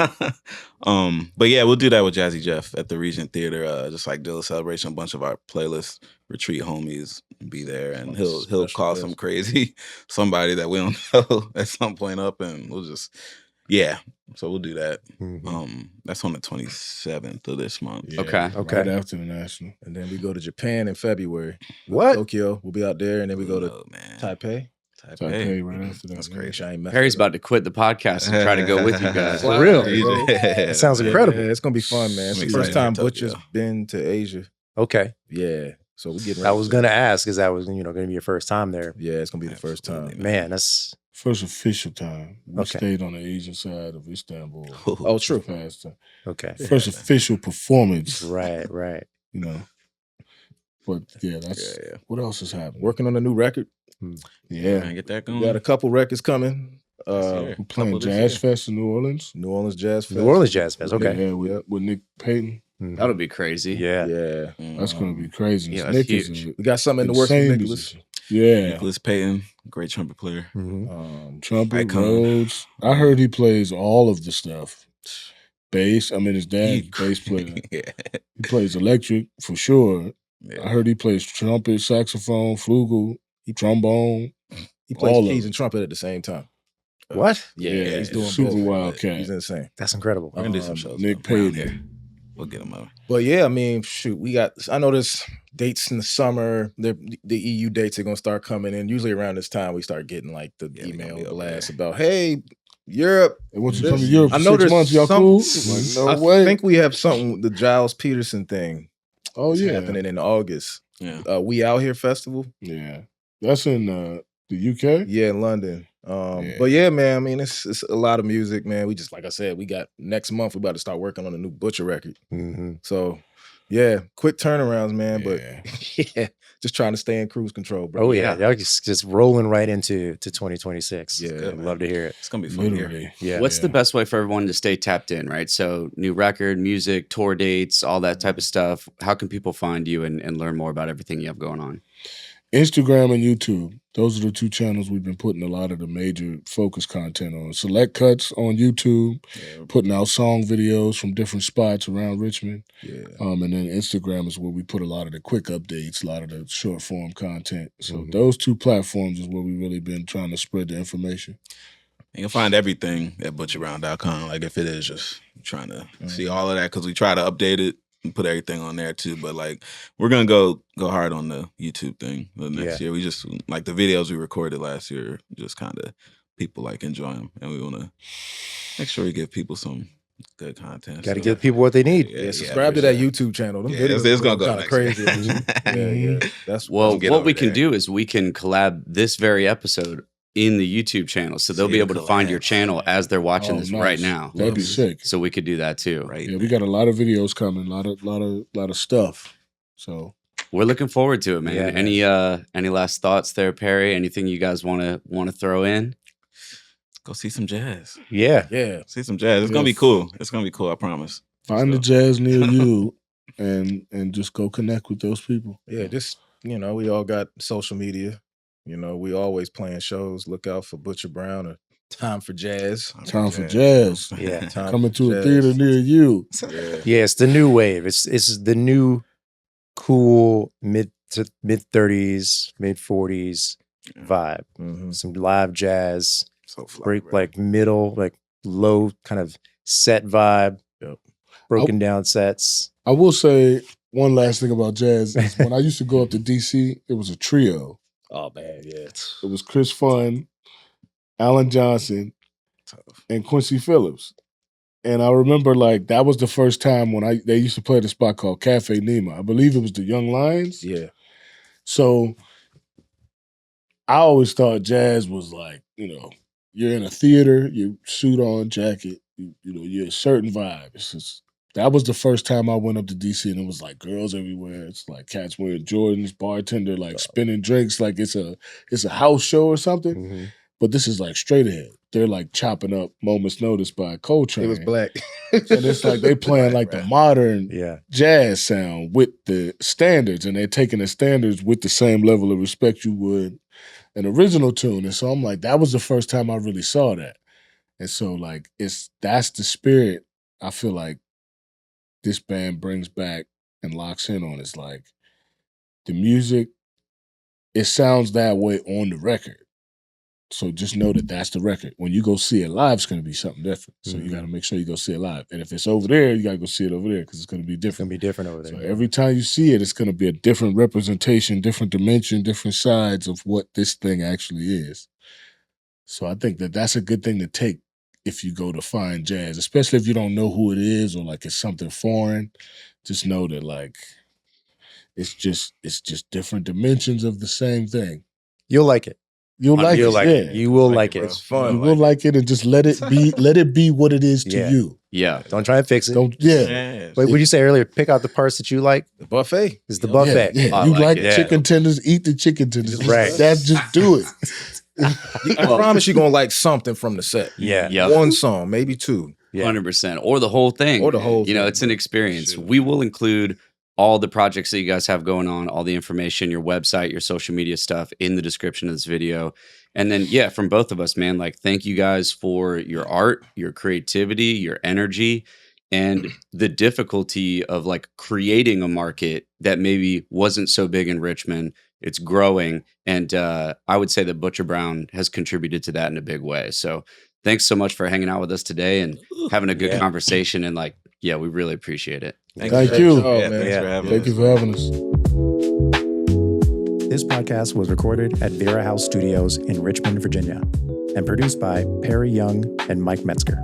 But yeah, we'll do that with Jazzy Jeff at the Regent Theater. Just like Dilla Celebration, a bunch of our playlist retreat homies be there, and he'll call some crazy somebody that we don't know at some point up, and we'll just so we'll do that. That's on the 27th of this month. Okay. Right after the National. And then we go to Japan in February. What? Tokyo. We'll be out there, and then we go to Taipei. Taipei right after that. That's crazy. Harry's about to quit the podcast and try to go with you guys. For real? That sounds incredible. Yeah, it's gonna be fun, man. It's the first time Butcher's been to Asia. Okay. Yeah. So we getting. I was gonna ask, because that was going to be your first time there. Yeah, it's gonna be the first time. Man, that's first official time. We stayed on the Asian side of Istanbul. Oh, true. Okay. First official performance. Right. But that's what else is happening? Working on a new record. Yeah, get that going. We got a couple records coming. We're playing Jazz Fest in New Orleans. New Orleans Jazz Fest. New Orleans Jazz Fest. Okay. Yeah, with Nick Payton. That'll be crazy. Yeah. Yeah. That's going to be crazy. Yeah, Nick that's is huge. We got something in the works with insane Nicholas. musician. Yeah. Nicholas Payton, great trumpet player. Trumpet, Icon. Rhodes. I heard he plays all of the stuff. Bass. I mean, his dad, bass player. Yeah. He plays electric for sure. Yeah. I heard he plays trumpet, saxophone, flugel, trombone. He plays all of keys it. and trumpet at the same time. What? Yeah, he's doing super both. wild cat. He's insane. That's incredible. We're gonna do some shows. Nick around Payton. here. We'll get him over. But yeah, I mean, shoot, I know there's dates in the summer. The EU dates are gonna start coming in. Usually around this time, we start getting like the Yeah, we gonna email be over blast there. about, hey, Europe. And once you come to Europe for I know 6 there's months, y'all some- cool? Like, no I way. think we have something, the Giles Peterson thing. Oh, yeah. happening in August. Yeah. We Out Here Festival. Yeah. That's in the UK? Yeah, in London. Yeah. But yeah, man, I mean, it's a lot of music, man. We just, like I said, we got next month, we about to start working on a new Butcher record. So yeah, quick turnarounds, man. But yeah, just trying to stay in cruise control, bro. Oh yeah, y'all just rolling right into 2026. Yeah, I'd love to hear it. It's gonna be fun here. Literally. Yeah. What's the best way for everyone to stay tapped in, right? So new record, music, tour dates, all that type of stuff. How can people find you and learn more about everything you have going on? Instagram and YouTube. Those are the two channels we've been putting a lot of the major focus content on. Select Cuts on YouTube, putting out song videos from different spots around Richmond. Yeah. And then Instagram is where we put a lot of the quick updates, a lot of the short form content. So those two platforms is where we've really been trying to spread the information. You can find everything at butcherbrown.com. Like if it is just trying to see all of that, because we try to update it and put everything on there too. But like we're gonna go hard on the YouTube thing the next year. We just like the videos we recorded last year, just kind of people like enjoy them, and we want to make sure we give people some good content. Got to give people what they need. Yeah, subscribe to that YouTube channel. Them videos it's gonna go kind of crazy. yeah. That's Well, get what over we can there. do is we can collab this very episode in the YouTube channel. So they'll be able to find your channel as they're watching this right now. That'd be sick. So we could do that too. Right. Yeah, we got a lot of videos coming, a lot of stuff. So We're looking forward to it, man. Yeah. Any last thoughts there, Perry? Anything you guys want to throw in? Go see some jazz. Yeah. Yeah. See some jazz. It's gonna be cool. It's gonna be cool. I promise. find the jazz near you and just go connect with those people. Yeah, just, we all got social media. We always playing shows. Look out for Butcher Brown or Time for Jazz. Time for jazz. Yeah. Time Coming for to a Jazz. theater near you. Yeah, it's the new wave. It's the new cool mid 30s, mid 40s vibe. Some live jazz, So fly, break bro. like middle, like low kind of set vibe. Yep. Broken down sets. I will say one last thing about jazz is when I used to go up to DC, it was a trio. Oh, man, yeah. It was Chris Funn, Alan Johnson, and Quincy Phillips. And I remember like that was the first time when they used to play at a spot called Cafe Nema. I believe it was the Young Lions. Yeah. So I always thought jazz was like, you're in a theater, you suit on, jacket, you're a certain vibe. It's just, that was the first time I went up to DC and it was like girls everywhere. It's like cats wearing Jordans, bartender like spinning drinks like it's a house show or something. But this is like straight ahead. They're like chopping up Moment's Notice by Coltrane. It was black. And it's like they playing like the modern jazz sound with the standards, and they're taking the standards with the same level of respect you would an original tune. And so I'm like, that was the first time I really saw that. And so like that's the spirit I feel like this band brings back and locks in on. It's like the music, it sounds that way on the record. So just know that that's the record. When you go see it live, it's going to be something different. So you got to make sure you go see it live. And if it's over there, you got to go see it over there because it's going to be different. It's going to be different over there. So every time you see it, it's going to be a different representation, different dimension, different sides of what this thing actually is. So I think that that's a good thing to take if you go to find jazz, especially if you don't know who it is or like it's something foreign. Just know that like it's just different dimensions of the same thing. You'll like it. You'll like it. You will like it. It's fun. You will like it, and just let it be what it is to you. Yeah. Don't try and fix it. Don't Wait, what did you say earlier? Pick out the parts that you like. The buffet. It's the buffet. Yeah. I You like like it. chicken tenders, eat the chicken tenders. Right. That's just do it. I promise you're gonna like something from the set. Yeah. Yep. One song, maybe two. Yeah. 100%. Or the whole thing. Or the whole You know, thing, it's an bro. experience. Shit. We will include all the projects that you guys have going on, all the information, your website, your social media stuff in the description of this video. And then, yeah, from both of us, man, like, thank you guys for your art, your creativity, your energy, and the difficulty of like creating a market that maybe wasn't so big in Richmond. It's growing. And I would say that Butcher Brown has contributed to that in a big way. So thanks so much for hanging out with us today and having a good conversation. And like, yeah, we really appreciate it. Thank you. Oh, Yeah, man. thanks for having Thank us. you for having us. This podcast was recorded at Vera House Studios in Richmond, Virginia, and produced by Perry Young and Mike Metzger.